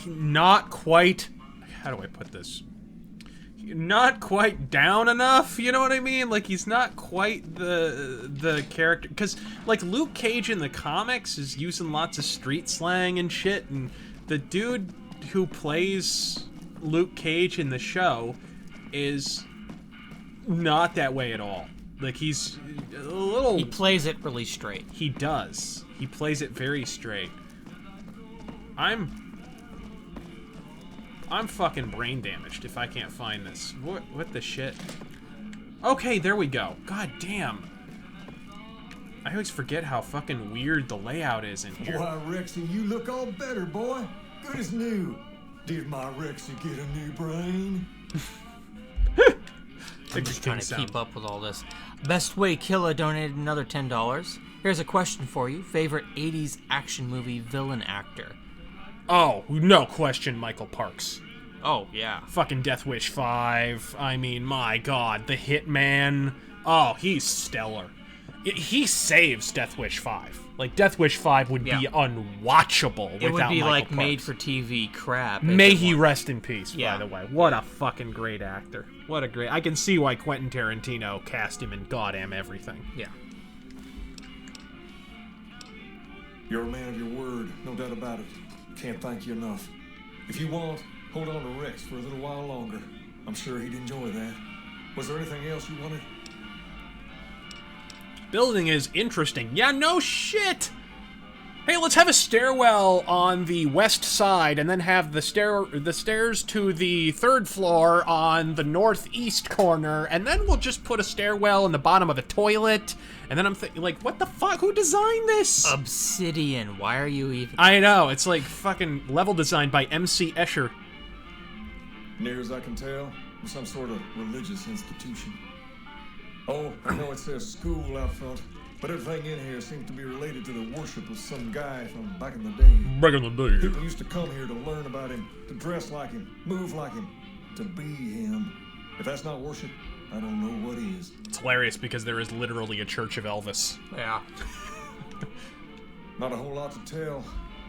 not quite. How do I put this? Not quite down enough, you know what I mean? Like, he's not quite the character, because like Luke Cage in the comics is using lots of street slang and shit, and the dude who plays Luke Cage in the show is not that way at all. Like, he's a little... He plays it really straight. He does. He plays it very straight. I'm fucking brain damaged if I can't find this. What the shit? Okay, there we go. God damn. I always forget how fucking weird the layout is in here. Why, Rexy, you look all better, boy. Good as new. Did my Rexy get a new brain? I'm just trying to keep up with all this. Best Way Killer donated another $10. Here's a question for you. Favorite 80s action movie villain actor? Oh, no question, Michael Parks. Oh, yeah. Fucking Death Wish 5. I mean, my god, the Hitman. Oh, he's stellar. He saves Death Wish 5. Like, Death Wish 5 would be unwatchable without Michael Parks. It would be like made-for-TV crap. May he rest in peace, by the way. What a fucking great actor. What a great... I can see why Quentin Tarantino cast him in goddamn everything. Yeah. You're a man of your word, no doubt about it. Can't thank you enough. If you want, hold on to Rex for a little while longer. I'm sure he'd enjoy that. Was there anything else you wanted? Building is interesting. Yeah, no shit! Hey, let's have a stairwell on the west side, and then have the stairs to the third floor on the northeast corner, and then we'll just put a stairwell in the bottom of a toilet. And then I'm thinking, like, what the fuck? Who designed this? Obsidian. Why are you even... I know. It's like fucking level designed by MC Escher. Near as I can tell, some sort of religious institution. Oh, I know it says school out front, but everything in here seems to be related to the worship of some guy from back in the day. Back in the day. People used to come here to learn about him, to dress like him, move like him, to be him. If that's not worship, I don't know what is. It's hilarious because there is literally a Church of Elvis. Yeah. Not a whole lot to tell.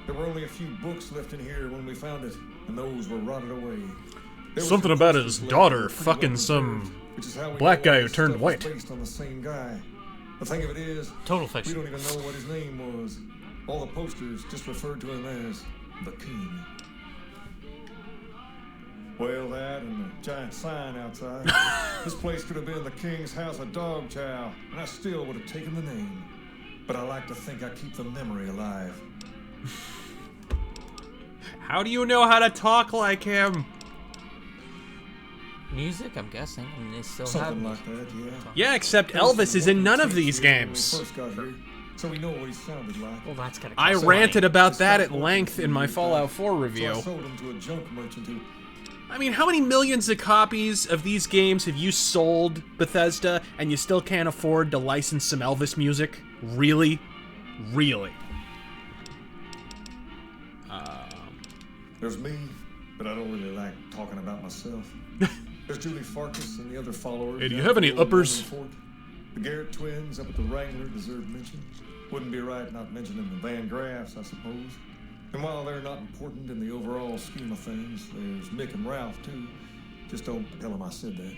There were only a few books left in here when we found it, and those were rotted away. Something about his daughter fucking some black guy who turned white. Based on the same guy. The thing of it is, total fiction. We don't even know what his name was. All the posters just referred to him as the King. Well, that and the giant sign outside. This place could have been the King's House of Dog Chow, and I still would have taken the name. But I like to think I keep the memory alive. How do you know how to talk like him? Music, I'm guessing. I mean, they still Something have like that, yeah. Yeah, except Elvis is in none of these games. When we first got here, so we know what he sounded like. Well, that's gotta I cost ranted money. about that at length in my Fallout 4 So I review. sold him to a junk merchant who... I mean, how many millions of copies of these games have you sold, Bethesda, and you still can't afford to license some Elvis music? Really? Really? There's me, but I don't really like talking about myself. There's Julie Farkas and the other followers. Hey, do you down have at any the old uppers? Northern Fork. The Garrett twins up at the Wrangler deserve mention. Wouldn't be right not mentioning the Van Graffs, I suppose. And while they're not important in the overall scheme of things, there's Mick and Ralph, too. Just don't tell them I said that.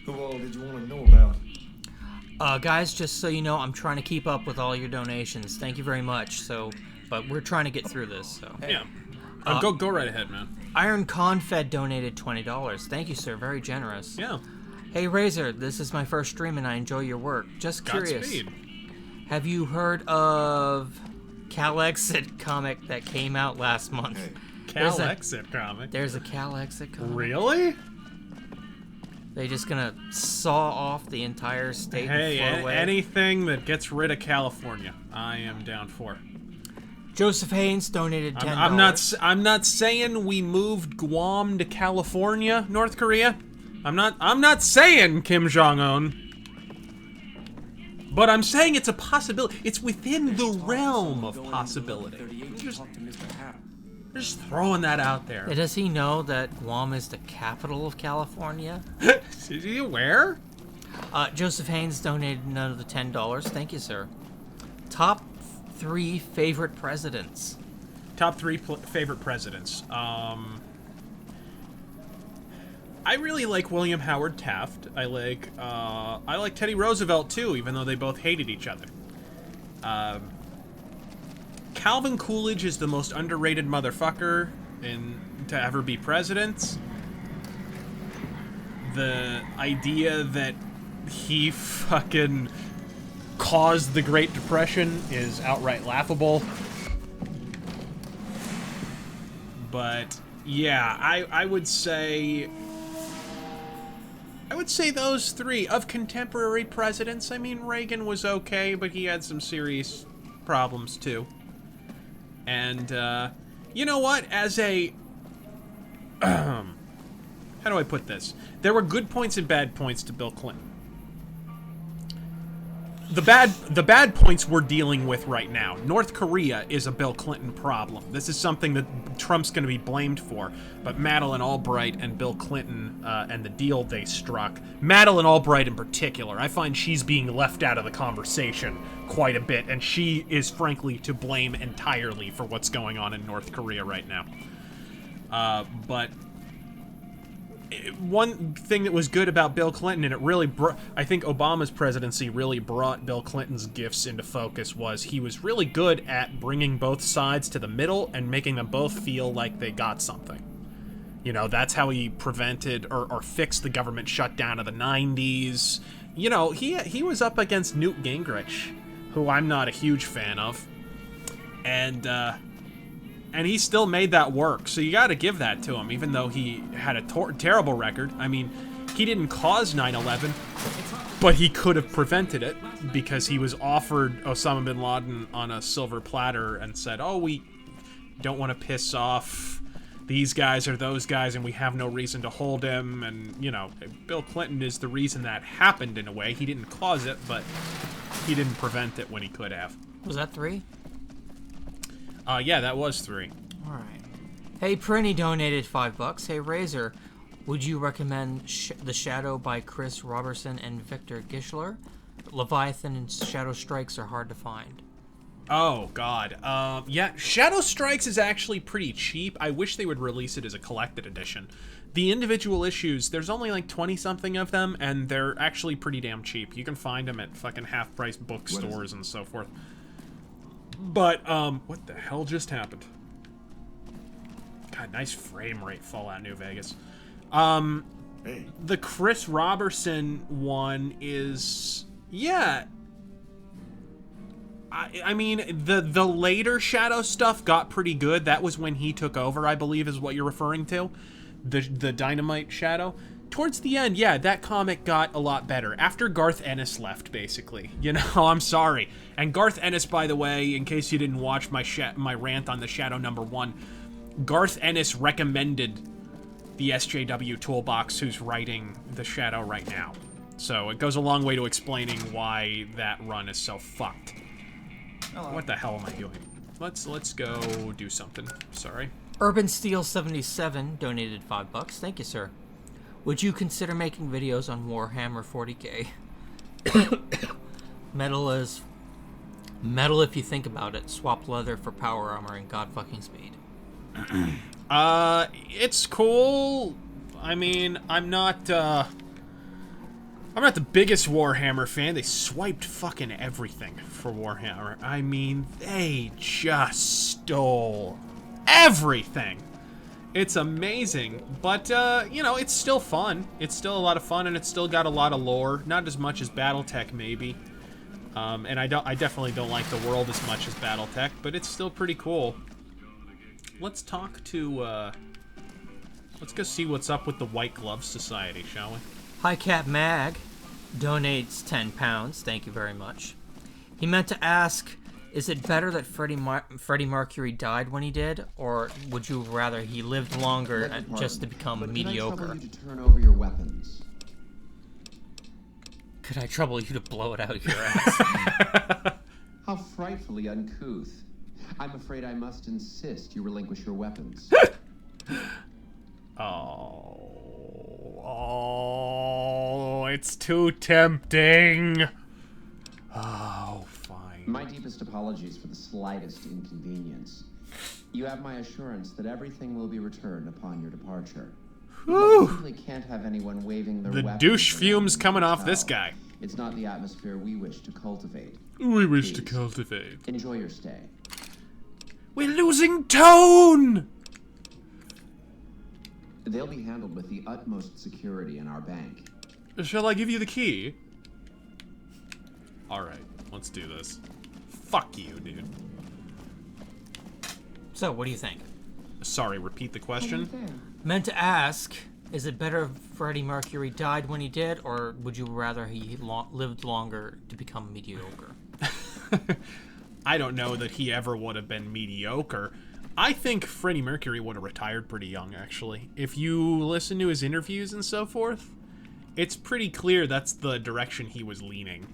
Who all did you want to know about? Guys, just so you know, I'm trying to keep up with all your donations. Thank you very much. But we're trying to get through this. So Yeah. Go right ahead, man. Iron Confed donated $20. Thank you, sir. Very generous. Yeah. Hey, Razor, this is my first stream and I enjoy your work. Just curious. Godspeed. Have you heard of Cal Exit comic that came out last month? Cal Exit comic? There's a Cal Exit comic. Really? They just gonna saw off the entire state Hey, and flow away? anything that gets rid of California, I am down for. Joseph Haynes donated $10. I'm not saying we moved Guam to California, North Korea. I'm not saying Kim Jong-un. But I'm saying it's a possibility. It's within the realm of possibility. Just throwing that out there. Does he know that Guam is the capital of California? Is he aware? Joseph Haynes donated another $10. Thank you, sir. Top 3 favorite presidents. Top 3 favorite presidents. I really like William Howard Taft. I like Teddy Roosevelt too, even though they both hated each other. Calvin Coolidge is the most underrated motherfucker to ever be president. The idea that he fucking caused the Great Depression is outright laughable. But yeah, I would say those 3 of contemporary presidents. I mean, Reagan was okay, but he had some serious problems too. And you know what? As a how do I put this? There were good points and bad points to Bill Clinton. The bad points we're dealing with right now. North Korea is a Bill Clinton problem. This is something that Trump's going to be blamed for. But Madeleine Albright and Bill Clinton and the deal they struck, Madeleine Albright in particular, I find she's being left out of the conversation quite a bit, and she is frankly to blame entirely for what's going on in North Korea right now. But one thing that was good about Bill Clinton, and it really I think Obama's presidency really brought Bill Clinton's gifts into focus, was he was really good at bringing both sides to the middle and making them both feel like they got something. You know, that's how he prevented or fixed the government shutdown of the 90s. You know, he was up against Newt Gingrich, who I'm not a huge fan of. And he still made that work, so you gotta give that to him, even though he had a terrible record. I mean, he didn't cause 9/11, but he could have prevented it, because he was offered Osama bin Laden on a silver platter and said, oh, we don't want to piss off these guys or those guys, and we have no reason to hold him. And, you know, Bill Clinton is the reason that happened in a way. He didn't cause it, but he didn't prevent it when he could have. Was that 3? Yeah, that was 3. All right. Hey, Prinny donated $5. Hey, Razor, would you recommend The Shadow by Chris Robertson and Victor Gischler? Leviathan and Shadow Strikes are hard to find. Oh, God. Yeah, Shadow Strikes is actually pretty cheap. I wish they would release it as a collected edition. The individual issues, there's only like 20-something of them, and they're actually pretty damn cheap. You can find them at fucking half-price bookstores and so forth. But, what the hell just happened? God, nice frame rate, Fallout New Vegas. The Chris Robertson one is, yeah. I mean, the later Shadow stuff got pretty good. That was when he took over, I believe, is what you're referring to. The Dynamite Shadow. towards the end, yeah, that comic got a lot better. After Garth Ennis left, basically. You know, I'm sorry. And Garth Ennis, by the way, in case you didn't watch my rant on the Shadow #1, Garth Ennis recommended the SJW Toolbox who's writing the Shadow right now. So it goes a long way to explaining why that run is so fucked. Hello. What the hell am I doing? Let's go do something. Sorry. Urban Steel 77 donated $5. Thank you, sir. Would you consider making videos on Warhammer 40k? Metal is metal if you think about it. Swap leather for power armor and god fucking speed. It's cool. I mean, I'm not the biggest Warhammer fan. They swiped fucking everything for Warhammer. I mean, they just stole everything. It's amazing, but, you know, it's still fun. It's still a lot of fun, and it's still got a lot of lore. Not as much as BattleTech, maybe. And I definitely don't like the world as much as BattleTech, but it's still pretty cool. Let's talk to, let's go see what's up with the White Glove Society, shall we? Hi Cat Mag donates £10. Thank you very much. He meant to ask, is it better that Freddie Mercury died when he did, or would you rather he lived longer just to become mediocre? Could I trouble you to turn over your weapons? Could I trouble you to blow it out your ass? How frightfully uncouth. I'm afraid I must insist you relinquish your weapons. Oh, it's too tempting. Oh, fine. My deepest apologies for the slightest inconvenience. You have my assurance that everything will be returned upon your departure. Whew. You simply can't have anyone waving their weapons. The douche fumes coming off this guy. It's not the atmosphere we wish to cultivate. We wish to cultivate. Enjoy your stay. We're losing tone! They'll be handled with the utmost security in our bank. Shall I give you the key? Alright, let's do this. Fuck you, dude. So, what do you think? Sorry, repeat the question? Meant to ask, is it better if Freddie Mercury died when he did, or would you rather he lived longer to become mediocre? I don't know that he ever would have been mediocre. I think Freddie Mercury would have retired pretty young, actually. If you listen to his interviews and so forth, it's pretty clear that's the direction he was leaning.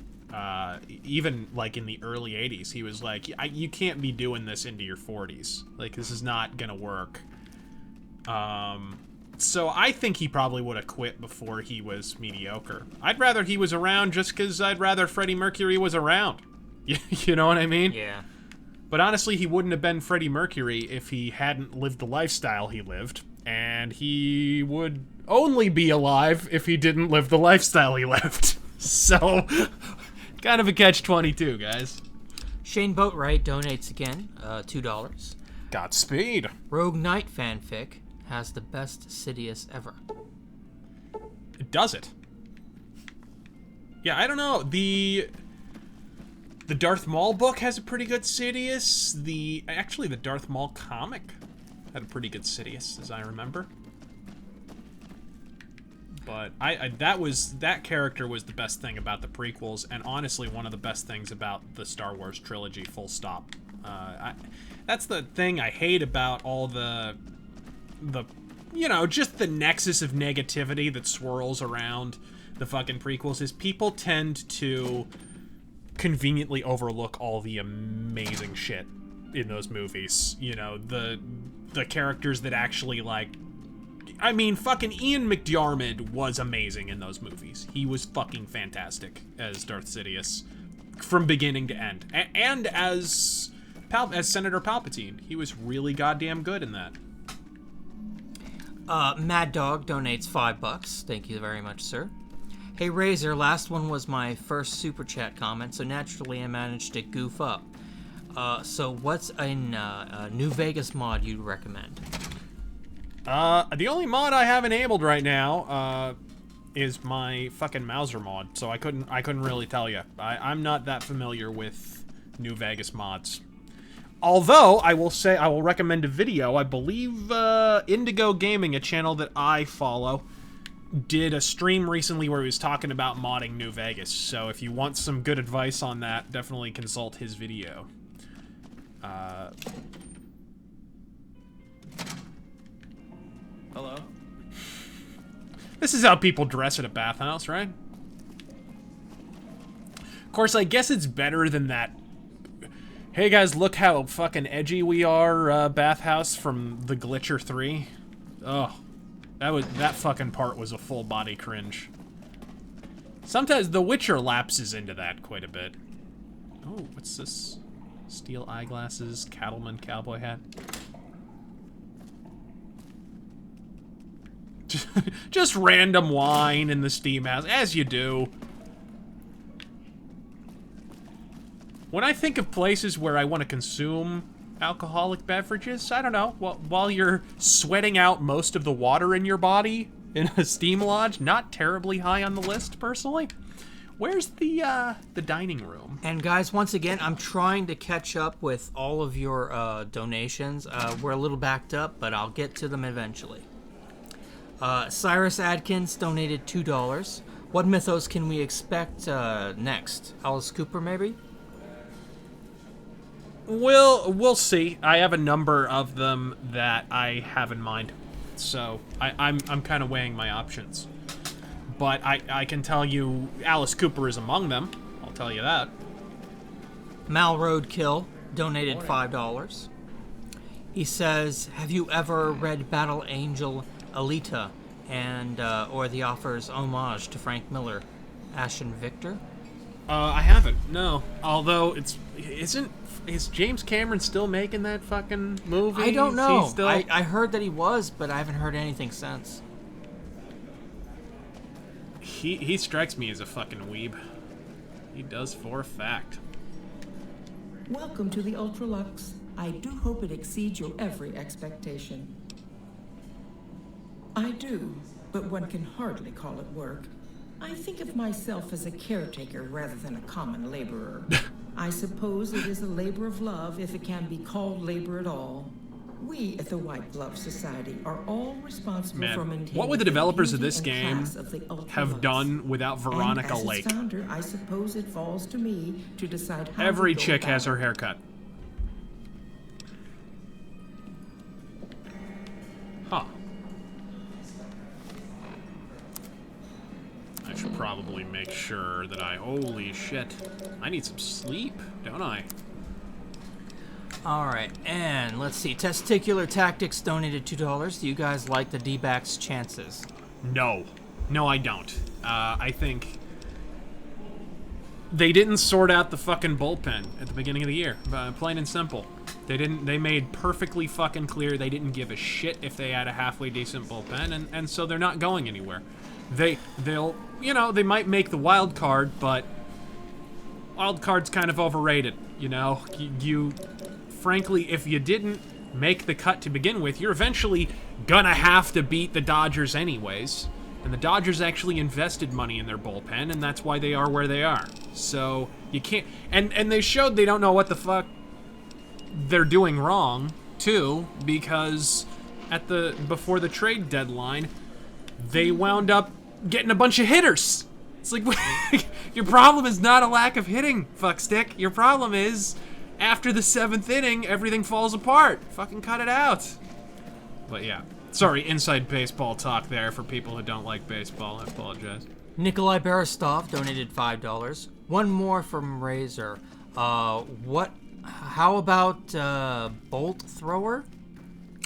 Even, like, in the early 80s, he was like, you can't be doing this into your 40s. Like, this is not gonna work. So I think he probably would have quit before he was mediocre. I'd rather he was around just because I'd rather Freddie Mercury was around. You know what I mean? Yeah. But honestly, he wouldn't have been Freddie Mercury if he hadn't lived the lifestyle he lived. And he would only be alive if he didn't live the lifestyle he lived. So, kind of a catch-22, guys. Shane Boatwright donates again, $2. Godspeed. Rogue Knight fanfic has the best Sidious ever. Does it? Yeah, I don't know. The Darth Maul book has a pretty good Sidious. Actually, the Darth Maul comic had a pretty good Sidious, as I remember. But that character was the best thing about the prequels, and honestly, one of the best things about the Star Wars trilogy. Full stop. That's the thing I hate about all the you know, just the nexus of negativity that swirls around the fucking prequels is people tend to conveniently overlook all the amazing shit in those movies. You know, the characters that actually, like, I mean, fucking Ian McDiarmid was amazing in those movies. He was fucking fantastic as Darth Sidious from beginning to end. And as Senator Palpatine, he was really goddamn good in that. Mad Dog donates $5. Thank you very much, sir. Hey Razor, last one was my first super chat comment, so naturally I managed to goof up. So what's a New Vegas mod you'd recommend? The only mod I have enabled right now is my fucking Mauser mod, so I couldn't really tell you. I'm not that familiar with New Vegas mods. Although, I will say, I will recommend a video. I believe Indigo Gaming, a channel that I follow, did a stream recently where he was talking about modding New Vegas. So if you want some good advice on that, definitely consult his video. Hello? This is how people dress at a bathhouse, right? Of course, I guess it's better than that. Hey guys, look how fucking edgy we are, bathhouse from The Glitcher 3. Oh, that fucking part was a full body cringe. Sometimes The Witcher lapses into that quite a bit. Oh, what's this? Steel eyeglasses, cattleman cowboy hat. Just random wine in the steam house, as you do. When I think of places where I want to consume alcoholic beverages, I don't know, while you're sweating out most of the water in your body in a steam lodge, not terribly high on the list, personally. Where's the dining room? And guys, once again, I'm trying to catch up with all of your donations. We're a little backed up, but I'll get to them eventually. Cyrus Adkins donated $2. What mythos can we expect next? Alice Cooper, maybe? We'll see. I have a number of them that I have in mind, so I'm kind of weighing my options. But I can tell you Alice Cooper is among them. I'll tell you that. Mal Roadkill donated $5. He says, "Have you ever read Battle Angel Alita and or the author's homage to Frank Miller, Ashen Victor?" I haven't. No. Although is James Cameron still making that fucking movie? I don't know. Is he still... I heard that he was, but I haven't heard anything since. He strikes me as a fucking weeb. He does for a fact. Welcome to the Ultralux. I do hope it exceeds your every expectation. I do, but one can hardly call it work. I think of myself as a caretaker rather than a common laborer. I suppose it is a labor of love if it can be called labor at all. We at the White Glove Society are all responsible for maintaining. What would the developers of this of game have done without Veronica Lake? As its founder, I suppose it falls to me to decide how Every to go chick about has her it. haircut. Huh. I should probably make sure that holy shit. I need some sleep, don't I? Alright, and let's see. Testicular Tactics donated $2. Do you guys like the D-backs' chances? No. No, I don't. I think they didn't sort out the fucking bullpen at the beginning of the year. Plain and simple. They made perfectly fucking clear they didn't give a shit if they had a halfway decent bullpen, and so they're not going anywhere. They'll, they might make the wild card, but wild card's kind of overrated, frankly, if you didn't make the cut to begin with, you're eventually gonna have to beat the Dodgers anyways. And the Dodgers actually invested money in their bullpen, and that's why they are where they are. So, you can't... And they showed they don't know what the fuck they're doing wrong, too, because before the trade deadline, they wound up getting a bunch of hitters. It's like, your problem is not a lack of hitting, fuckstick. Your problem is, after the 7th inning, everything falls apart. Fucking cut it out. But yeah. Sorry, inside baseball talk there for people who don't like baseball. I apologize. Nikolai Berestov donated $5. One more from Razor. How about Bolt Thrower?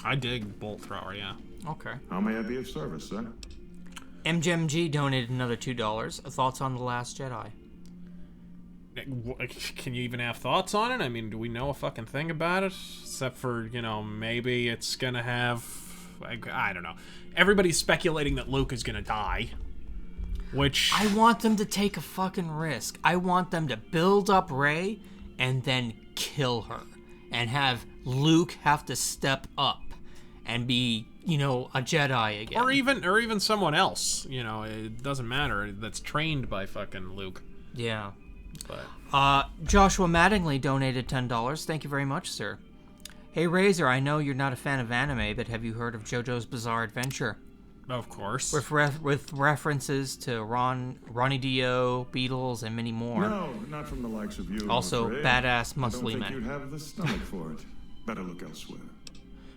I dig Bolt Thrower, yeah. Okay. How may I be of service, sir? MGMG donated another $2. Thoughts on The Last Jedi? Can you even have thoughts on it? I mean, do we know a fucking thing about it? Except for, maybe it's gonna have... I don't know. Everybody's speculating that Luke is gonna die. Which... I want them to take a fucking risk. I want them to build up Rey and then kill her. And have Luke have to step up and be, a Jedi again. Or even someone else. It doesn't matter. That's trained by fucking Luke. Yeah. But Joshua Mattingly donated $10. Thank you very much, sir. Hey, Razor, I know you're not a fan of anime, but have you heard of JoJo's Bizarre Adventure? Of course. With references to Ronnie Dio, Beatles, and many more. No, not from the likes of you. Also, badass muscly men. I don't think men. you'd have the stomach for it. Better look elsewhere.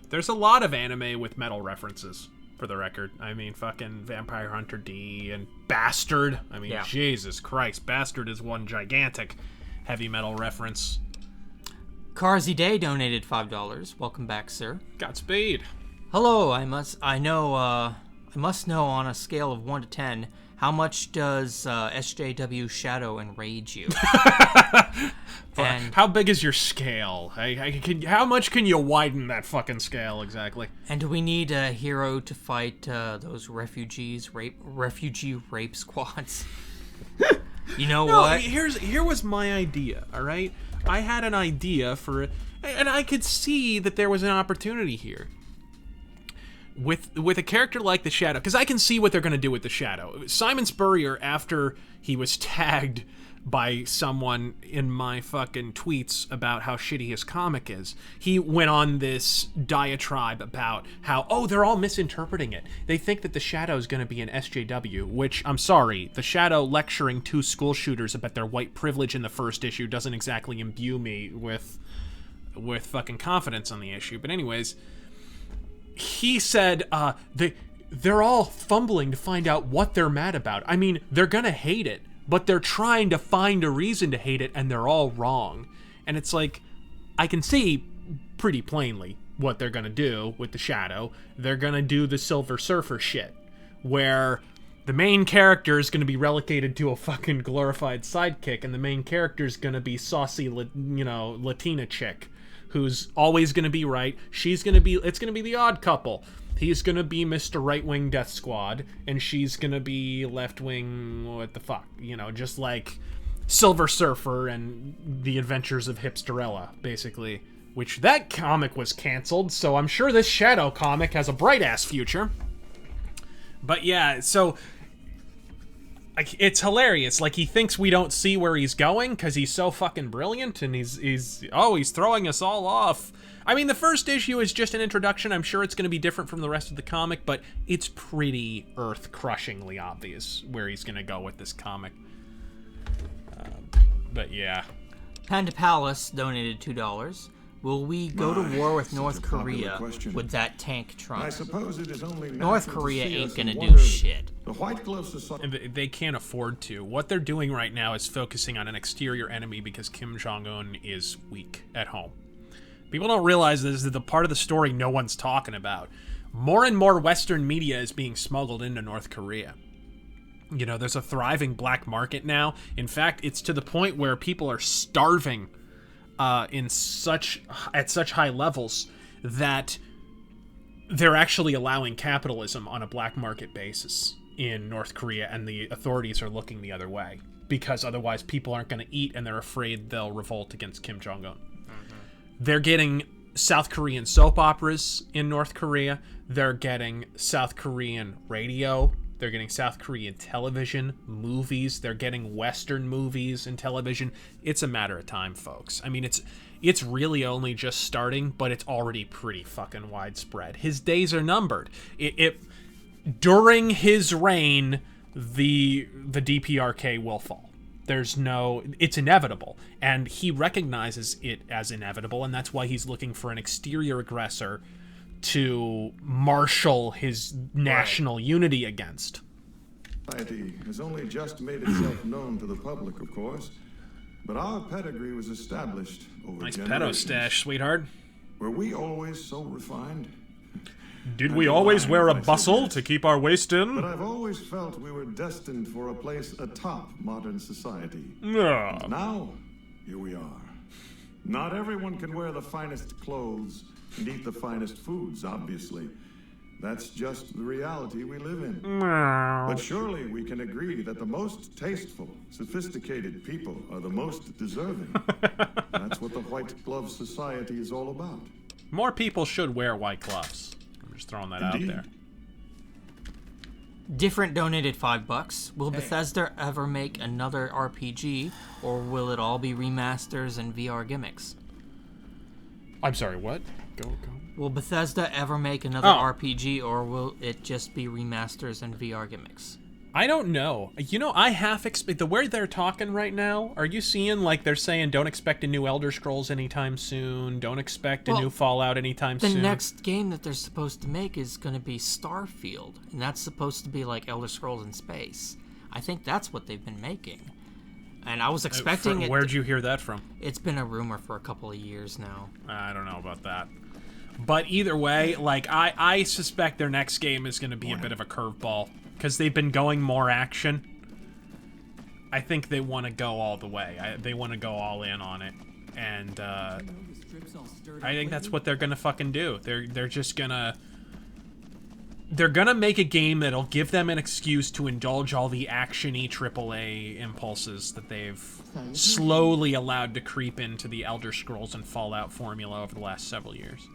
There's a lot of anime with metal references, for the record. I mean, fucking Vampire Hunter D and Bastard. I mean, Jesus Christ. Bastard is one gigantic heavy metal reference. Carzy Day donated $5. Welcome back, sir. Godspeed. Hello, I must know on a scale of 1 to 10, how much does SJW Shadow enrage you? And how big is your scale? How much can you widen that fucking scale exactly? And do we need a hero to fight those refugee rape squads? You know what? Here was my idea. All right, I had an idea for it, and I could see that there was an opportunity here. With a character like the Shadow, because I can see what they're going to do with the Shadow. Simon Spurrier, after he was tagged by someone in my fucking tweets about how shitty his comic is, he went on this diatribe about how, oh, they're all misinterpreting it. They think that the Shadow is going to be an SJW, which, I'm sorry, the Shadow lecturing 2 school shooters about their white privilege in the first issue doesn't exactly imbue me with fucking confidence on the issue. But anyways, he said they're all fumbling to find out what they're mad about. I mean, they're gonna hate it, but they're trying to find a reason to hate it, and they're all wrong. And it's like, I can see pretty plainly what they're gonna do with the Shadow. They're gonna do the Silver Surfer shit, where the main character is gonna be relegated to a fucking glorified sidekick, and the main character is gonna be saucy, Latina chick who's always going to be right. It's going to be the odd couple. He's going to be Mr. Right-Wing Death Squad, and she's going to be left-wing, what the fuck, just like Silver Surfer and the Adventures of Hipsterella, basically. Which, that comic was canceled, so I'm sure this Shadow comic has a bright-ass future. But yeah, so it's hilarious. Like, he thinks we don't see where he's going because he's so fucking brilliant, and he's throwing us all off. I mean, the first issue is just an introduction. I'm sure it's going to be different from the rest of the comic, but it's pretty earth-crushingly obvious where he's going to go with this comic. But yeah. Panda Palace donated $2. Will we go to war with North Korea with that tank trunk? I suppose it is only North Korea ain't gonna do shit. The White Glove Society. They can't afford to. What they're doing right now is focusing on an exterior enemy because Kim Jong-un is weak at home. People don't realize this is the part of the story no one's talking about. More and more Western media is being smuggled into North Korea. There's a thriving black market now. In fact, it's to the point where people are starving at such high levels that they're actually allowing capitalism on a black market basis in North Korea, and the authorities are looking the other way because otherwise people aren't going to eat, and they're afraid they'll revolt against Kim Jong-un. They're getting South Korean soap operas in North Korea. They're getting South Korean radio. They're getting South Korean television, movies. They're getting Western movies and television. It's a matter of time, folks. I mean, it's really only just starting, but it's already pretty fucking widespread. His days are numbered. During his reign, the DPRK will fall. It's inevitable, and he recognizes it as inevitable, and that's why he's looking for an exterior aggressor to marshal his national unity against. Society has only just made itself known to the public, of course, but our pedigree was established over nice generations. pedo stash, sweetheart. Were we always so refined? Did we always wear a bustle to keep our waist in? But I've always felt we were destined for a place atop modern society. Yeah. And now, here we are. Not everyone can wear the finest clothes and eat the finest foods, obviously. That's just the reality we live in. But surely we can agree that the most tasteful, sophisticated people are the most deserving. That's what the White Glove Society is all about. More people should wear white gloves. I'm just throwing that out there. Different donated $5. Will Bethesda ever make another RPG, or will it all be remasters and VR gimmicks? I'm sorry, what? Go. Will Bethesda ever make another RPG, or will it just be remasters and VR gimmicks? I don't know. You know, I half expect the way they're talking right now. Are you seeing like they're saying don't expect a new Elder Scrolls anytime soon? Don't expect a new Fallout anytime soon? The next game that they're supposed to make is going to be Starfield, and that's supposed to be like Elder Scrolls in space. I think that's what they've been making. And I was expecting it. Where'd you hear that from? It's been a rumor for a couple of years now. I don't know about that. But either way, like I suspect their next game is going to be a bit of a curveball. Because they've been going more action. I think they want to go all the way. They want to go all in on it. And I think that's what they're going to fucking do. They're just going to... They're going to make a game that'll give them an excuse to indulge all the action-y AAA impulses that they've slowly allowed to creep into the Elder Scrolls and Fallout formula over the last several years.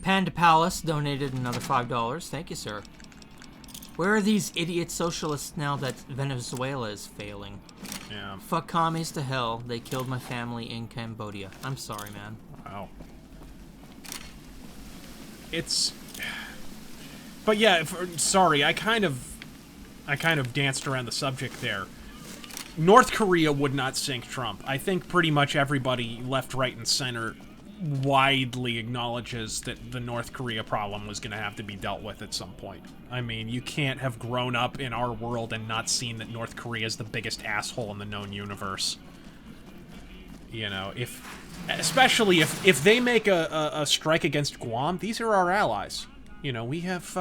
Panda Palace donated another $5. Thank you, sir. Where are these idiot socialists now that Venezuela is failing? Yeah. Fuck commies to hell. They killed my family in Cambodia. I'm sorry, man. Wow. It's... But yeah, sorry, I kind of danced around the subject there. North Korea would not sink Trump. I think pretty much everybody, left, right, and center, widely acknowledges that the North Korea problem was going to have to be dealt with at some point. I mean, you can't have grown up in our world and not seen that North Korea is the biggest asshole in the known universe. You know, especially if they make a strike against Guam, these are our allies. You know, we have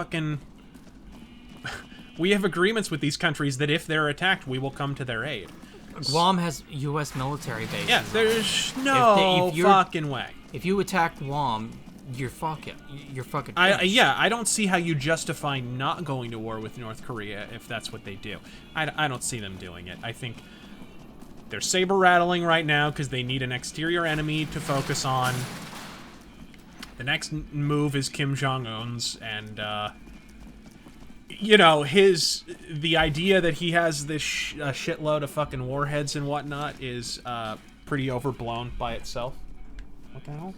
agreements with these countries that if they're attacked, we will come to their aid. Guam has U.S. military bases. Yeah, there's no fucking way. If you attack Guam, you're fucking finished. I don't see how you justify not going to war with North Korea if that's what they do. I don't see them doing it. I think they're saber-rattling right now because they need an exterior enemy to focus on. The next move is Kim Jong-un's, and, you know, the idea that he has this shitload of fucking warheads and whatnot is, pretty overblown by itself. What the hell?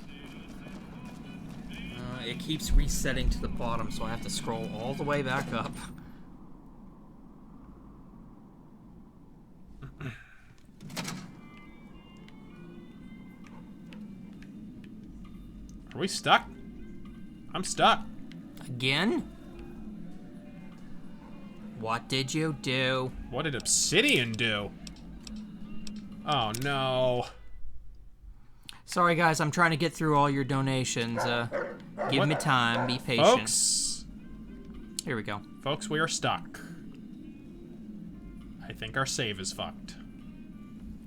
It keeps resetting to the bottom, so I have to scroll all the way back up. Are we stuck? I'm stuck. Again? What did you do? What did Obsidian do? Oh, no. Sorry, guys. I'm trying to get through all your donations. Give me time. Be patient. Folks. Here we go. Folks, we are stuck. I think our save is fucked.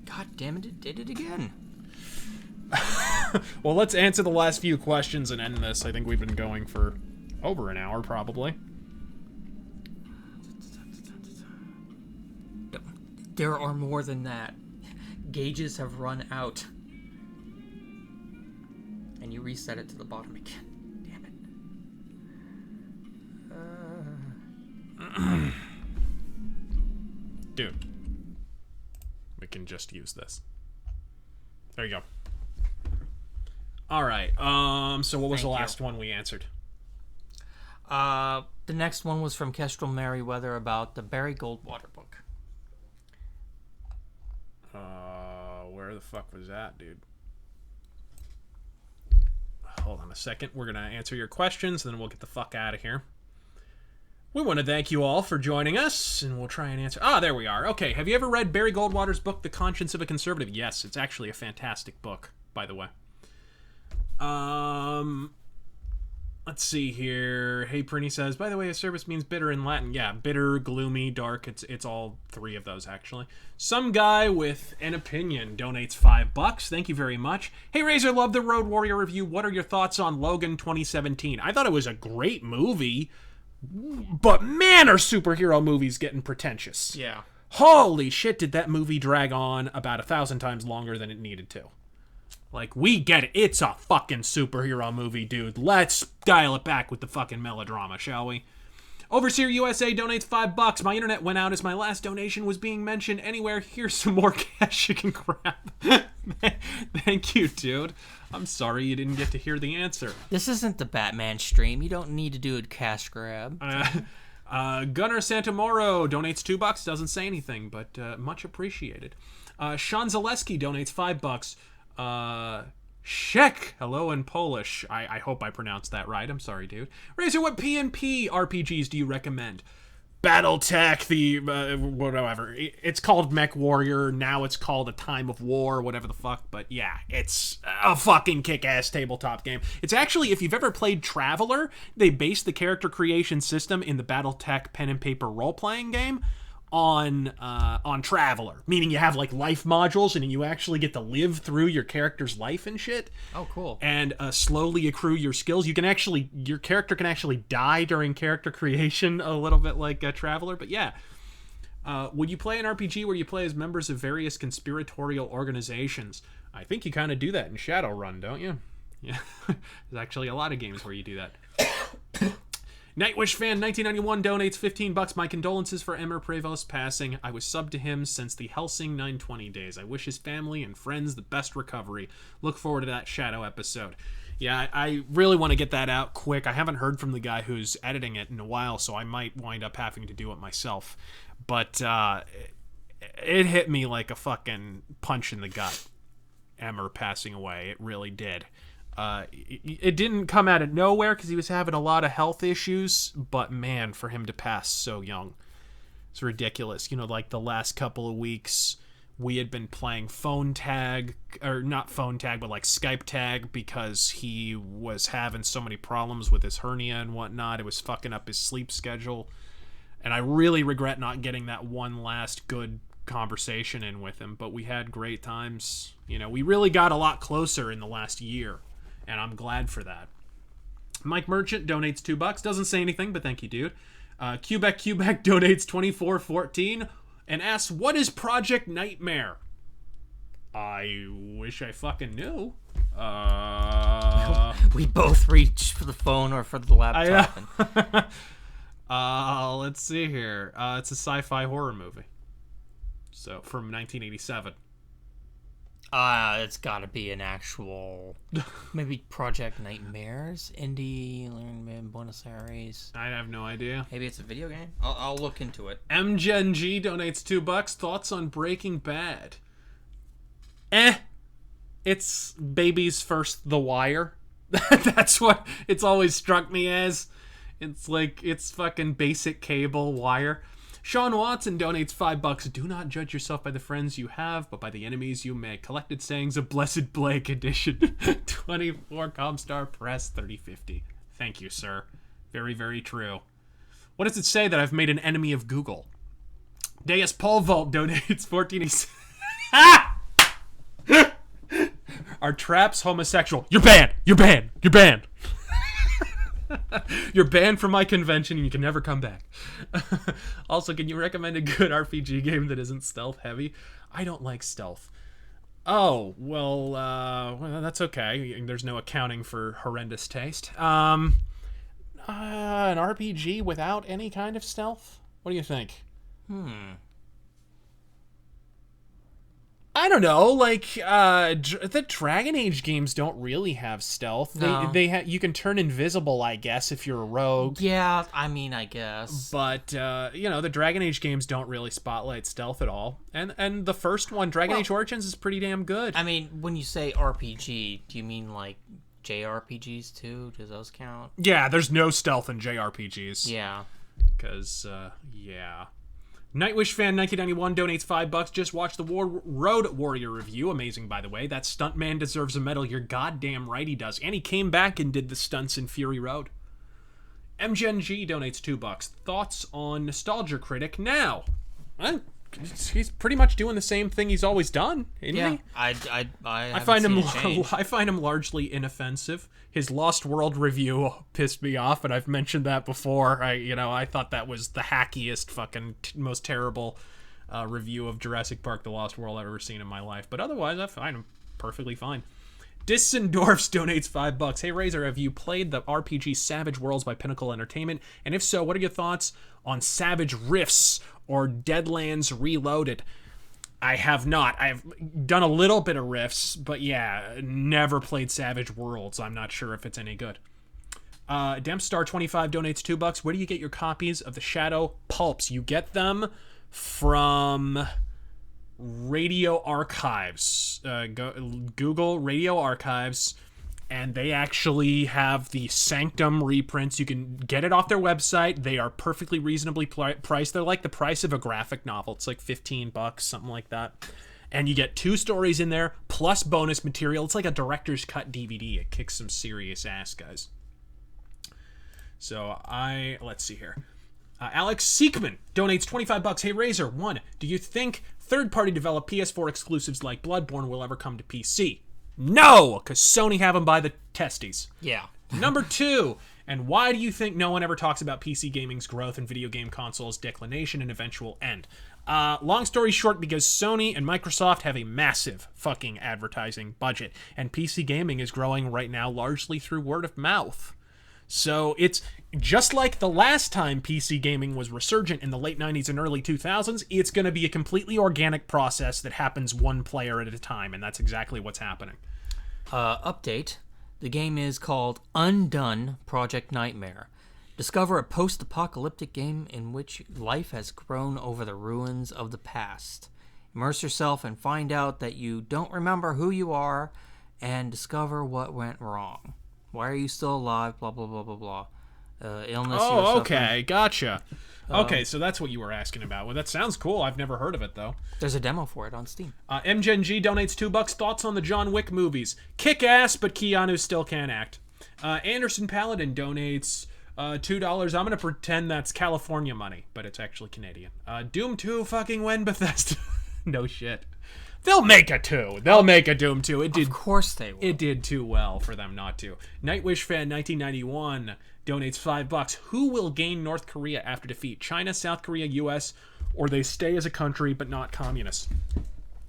God damn it, it did it again. Well, let's answer the last few questions and end this. I think we've been going for over an hour, probably. There are more than that. Gauges have run out. And you reset it to the bottom again. Damn it. Dude. We can just use this. There you go. Alright, so what was the last one we answered? The next one was from Kestrel Merriweather about the Barry Goldwater book. Where the fuck was that, dude? Hold on a second. We're going to answer your questions, and then we'll get the fuck out of here. We want to thank you all for joining us, and we'll try and answer... Ah, there we are. Okay, have you ever read Barry Goldwater's book, The Conscience of a Conservative? Yes, it's actually a fantastic book, by the way. Let's see here. Hey, Prinny says, by the way, Acerbis means bitter in Latin. Yeah, bitter, gloomy, dark. It's all three of those, actually. Some guy with an opinion donates $5. Thank you very much. Hey, Razor, love the Road Warrior review. What are your thoughts on Logan 2017? I thought it was a great movie, but man, are superhero movies getting pretentious. Yeah. Holy shit, did that movie drag on about 1,000 times longer than it needed to. Like, we get it. It's a fucking superhero movie, dude. Let's dial it back with the fucking melodrama, shall we? Overseer USA donates $5. My internet went out as my last donation was being mentioned anywhere. Here's some more cash you can grab. Thank you, dude. I'm sorry you didn't get to hear the answer. This isn't the Batman stream. You don't need to do a cash grab. Gunnar Santamoro donates $2. Doesn't say anything, but much appreciated. Sean Zaleski donates $5. Shek, hello in Polish. I hope I pronounced that right. I'm sorry, dude. Razor, what PnP RPGs do you recommend? Battletech, whatever. It's called Mech Warrior. Now it's called A Time of War, whatever the fuck. But yeah, it's a fucking kick-ass tabletop game. It's actually, if you've ever played Traveler, they based the character creation system in the Battletech pen and paper role-playing game on Traveler, meaning you have like life modules and you actually get to live through your character's life and shit. Oh, cool. And slowly accrue your skills. Your character can actually die during character creation, a little bit like Traveler. But yeah, would you play an RPG where you play as members of various conspiratorial organizations? I think you kind of do that in Shadowrun, don't you? Yeah, there's actually a lot of games where you do that. Nightwish Fan 1991 donates $15. My condolences for Emmer Prevost's passing. I was subbed to him since the Helsing 920 days. I wish his family and friends the best recovery. Look forward to that Shadow episode. Yeah, I really want to get that out quick. I haven't heard from the guy who's editing it in a while, so I might wind up having to do it myself. But it hit me like a fucking punch in the gut. Emmer passing away. It really did. It didn't come out of nowhere because he was having a lot of health issues, but man, for him to pass so young, it's ridiculous. You know, like the last couple of weeks, we had been playing phone tag, or not phone tag, but like Skype tag, because he was having so many problems with his hernia and whatnot. It was fucking up his sleep schedule, and I really regret not getting that one last good conversation in with him, but we had great times. You know, we really got a lot closer in the last year, and I'm glad for that. Mike Merchant donates $2. Doesn't say anything, but thank you, dude. Quebec donates $24.14 and asks, what is Project Nightmare? I wish I fucking knew. We both reach for the phone or for the laptop. Let's see here. It's a sci-fi horror movie. So, from 1987. It's gotta be an actual, maybe Project Nightmares, indie, in Buenos Aires. I have no idea. Maybe it's a video game. I'll look into it. MGenG donates $2. Thoughts on Breaking Bad? It's baby's first The Wire. That's what it's always struck me as. It's like, it's fucking basic cable wire. Sean Watson donates $5. Do not judge yourself by the friends you have, but by the enemies you make. Collected Sayings of Blessed Blake edition. 24 Comstar Press 3050. Thank you, sir. Very, very true. What does it say that I've made an enemy of Google? Deus Paul Vault donates 14. Are traps homosexual? You're banned! You're banned! You're banned! You're banned from my convention and you can never come back. Also, can you recommend a good RPG game that isn't stealth heavy? I don't like stealth. Oh, well, that's okay. There's no accounting for horrendous taste. An RPG without any kind of stealth? What do you think? I don't know, like, the Dragon Age games don't really have stealth. No. You can turn invisible, I guess, if you're a rogue. Yeah, I mean, I guess. But, you know, the Dragon Age games don't really spotlight stealth at all. And the first one, Dragon Age Origins, is pretty damn good. I mean, when you say RPG, do you mean, like, JRPGs, too? Does those count? Yeah, there's no stealth in JRPGs. Yeah. Because, yeah. Nightwish Fan 1991 donates $5. Just watched the Road Warrior review. Amazing, by the way. That stuntman deserves a medal. You're goddamn right he does. And he came back and did the stunts in Fury Road. MGenG donates $2. Thoughts on Nostalgia Critic now? He's pretty much doing the same thing he's always done, isn't he? I find him largely inoffensive. His Lost World review pissed me off, and I've mentioned that before. I thought that was the hackiest, fucking most terrible review of Jurassic Park: The Lost World I've ever seen in my life. But otherwise, I find him perfectly fine. Dissendorfs donates $5. Hey Razor, have you played the RPG Savage Worlds by Pinnacle Entertainment? And if so, what are your thoughts on Savage Rifts or Deadlands Reloaded? I have not. I've done a little bit of Rifts, but yeah, never played Savage Worlds. I'm not sure if it's any good. Dempstar25 donates $2. Where do you get your copies of the Shadow Pulps? You get them from Radio Archives. Google Radio Archives, and they actually have the Sanctum reprints. You can get it off their website. They are perfectly reasonably priced. They're like the price of a graphic novel. It's like $15, something like that. And you get 2 stories in there, plus bonus material. It's like a director's cut DVD. It kicks some serious ass, guys. So let's see here. Alex Seekman donates $25. Hey Razor, 1. Do you think third-party developed PS4 exclusives like Bloodborne will ever come to PC? No, because Sony have them by the testes. Yeah. Number 2. And why do you think no one ever talks about PC gaming's growth and video game consoles' declination and eventual end? Long story short, because Sony and Microsoft have a massive fucking advertising budget, and PC gaming is growing right now largely through word of mouth. So it's just like the last time PC gaming was resurgent in the late 90s and early 2000s, it's going to be a completely organic process that happens one player at a time, and that's exactly what's happening. Update. The game is called Undone Project Nightmare. Discover a post-apocalyptic game in which life has grown over the ruins of the past. Immerse yourself and find out that you don't remember who you are and discover what went wrong. Why are you still alive? Blah, blah, blah, blah, blah. Illness. Oh, okay. Gotcha. Okay, so that's what you were asking about. Well, that sounds cool. I've never heard of it, though. There's a demo for it on Steam. MGNG donates $2. Thoughts on the John Wick movies? Kick ass, but Keanu still can't act. Anderson Paladin donates $2. I'm going to pretend that's California money, but it's actually Canadian. Doom 2 fucking when Bethesda? No shit. They'll make a 2. They'll make a Doom 2. It did. Of course they will. It did too well for them not to. Nightwish Fan 1991 donates $5. Who will gain North Korea after defeat? China, South Korea, U.S., or they stay as a country but not communist?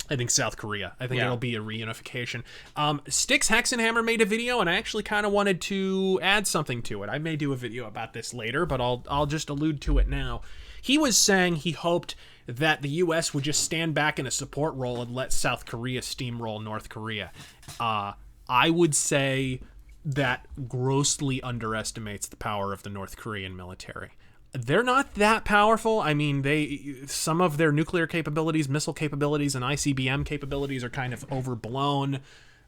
I think South Korea. I think it'll be a reunification. Styx Hexenhammer made a video, and I actually kind of wanted to add something to it. I may do a video about this later, but I'll just allude to it now. He was saying he hoped that the U.S. would just stand back in a support role and let South Korea steamroll North Korea. I would say that grossly underestimates the power of the North Korean military. They're not that powerful. I mean, some of their nuclear capabilities, missile capabilities, and ICBM capabilities are kind of overblown.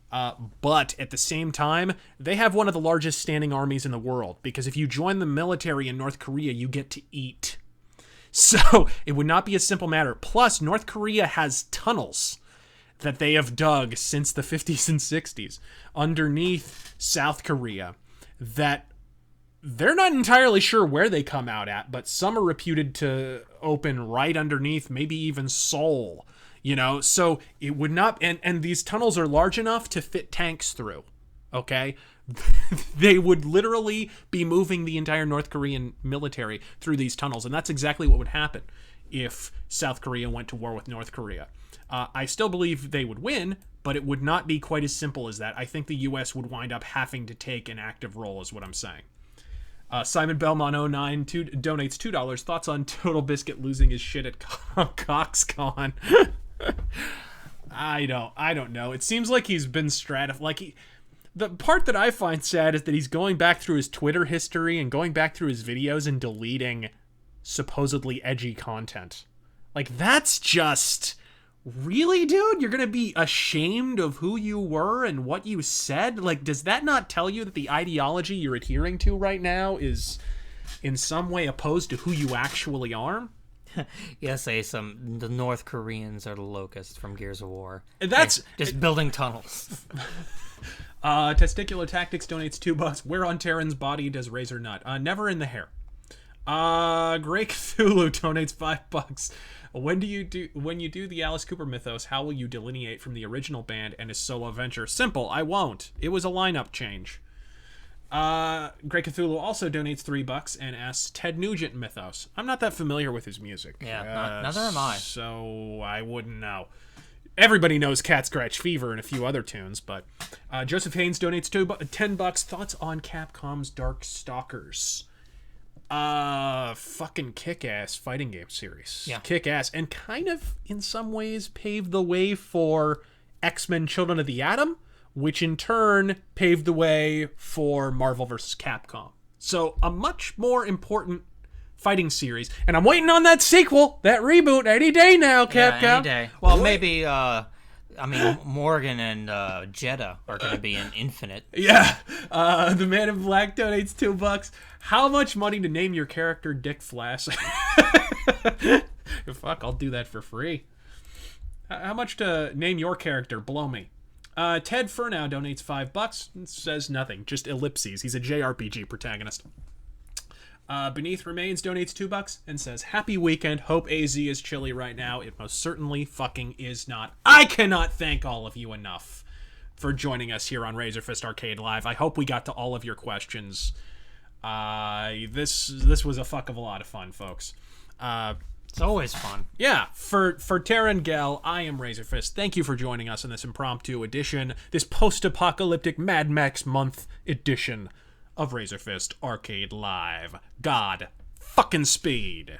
But at the same time, they have one of the largest standing armies in the world, because if you join the military in North Korea, you get to eat. So it would not be a simple matter. Plus, North Korea has tunnels that they have dug since the 50s and 60s underneath South Korea that they're not entirely sure where they come out at, but some are reputed to open right underneath, maybe even Seoul, you know? So it would not, and these tunnels are large enough to fit tanks through, okay? They would literally be moving the entire North Korean military through these tunnels, and that's exactly what would happen if South Korea went to war with North Korea. I still believe they would win, but it would not be quite as simple as that. I think the U.S. would wind up having to take an active role, is what I'm saying. Simon Belmont 09 donates $2. Thoughts on Total Biscuit losing his shit at CoxCon? I don't know. It seems like he's been the part that I find sad is that he's going back through his Twitter history and going back through his videos and deleting supposedly edgy content. Like, that's just... Really, dude? You're gonna be ashamed of who you were and what you said? Like, does that not tell you that the ideology you're adhering to right now is in some way opposed to who you actually are? Yes, the North Koreans are the locusts from Gears of War. That's just building tunnels. Testicular Tactics donates $2. Where on Terran's body does Razor nut? Never in the hair. Grey Cthulhu donates $5. When you do the Alice Cooper mythos, how will you delineate from the original band and his solo venture? Simple, I won't. It was a lineup change. Grey Cthulhu also donates $3 and asks Ted Nugent mythos. I'm not that familiar with his music. Yeah, neither am I. So I wouldn't know. everybody knows Cat Scratch Fever and a few other tunes, but Joseph Haynes donates $10. Thoughts on Capcom's Darkstalkers? Fucking kick-ass fighting game series. Yeah. Kick-ass, and kind of, in some ways, paved the way for X-Men Children of the Atom, which in turn paved the way for Marvel vs. Capcom. So, a much more important fighting series. And I'm waiting on that sequel, that reboot, any day now, Capcom. Yeah, any day. Well, maybe, Morgan and Jeddah are going to be in Infinite. Yeah. The Man in Black donates $2. How much money to name your character Dick Flass? Fuck, I'll do that for free. How much to name your character Blow Me? Ted Furnow donates $5. Says nothing, just ellipses. He's a JRPG protagonist. Beneath Remains donates $2 and says, happy weekend. Hope AZ is chilly right now. It most certainly fucking is not. I cannot thank all of you enough for joining us here on RazörFist Arcade Live. I hope we got to all of your questions. This was a fuck of a lot of fun, folks. It's always fun. Yeah, for Tara and Gel, I am RazörFist. Thank you for joining us in this impromptu edition, this post-apocalyptic Mad Max month edition of RazörFist Arcade Live. God fucking speed.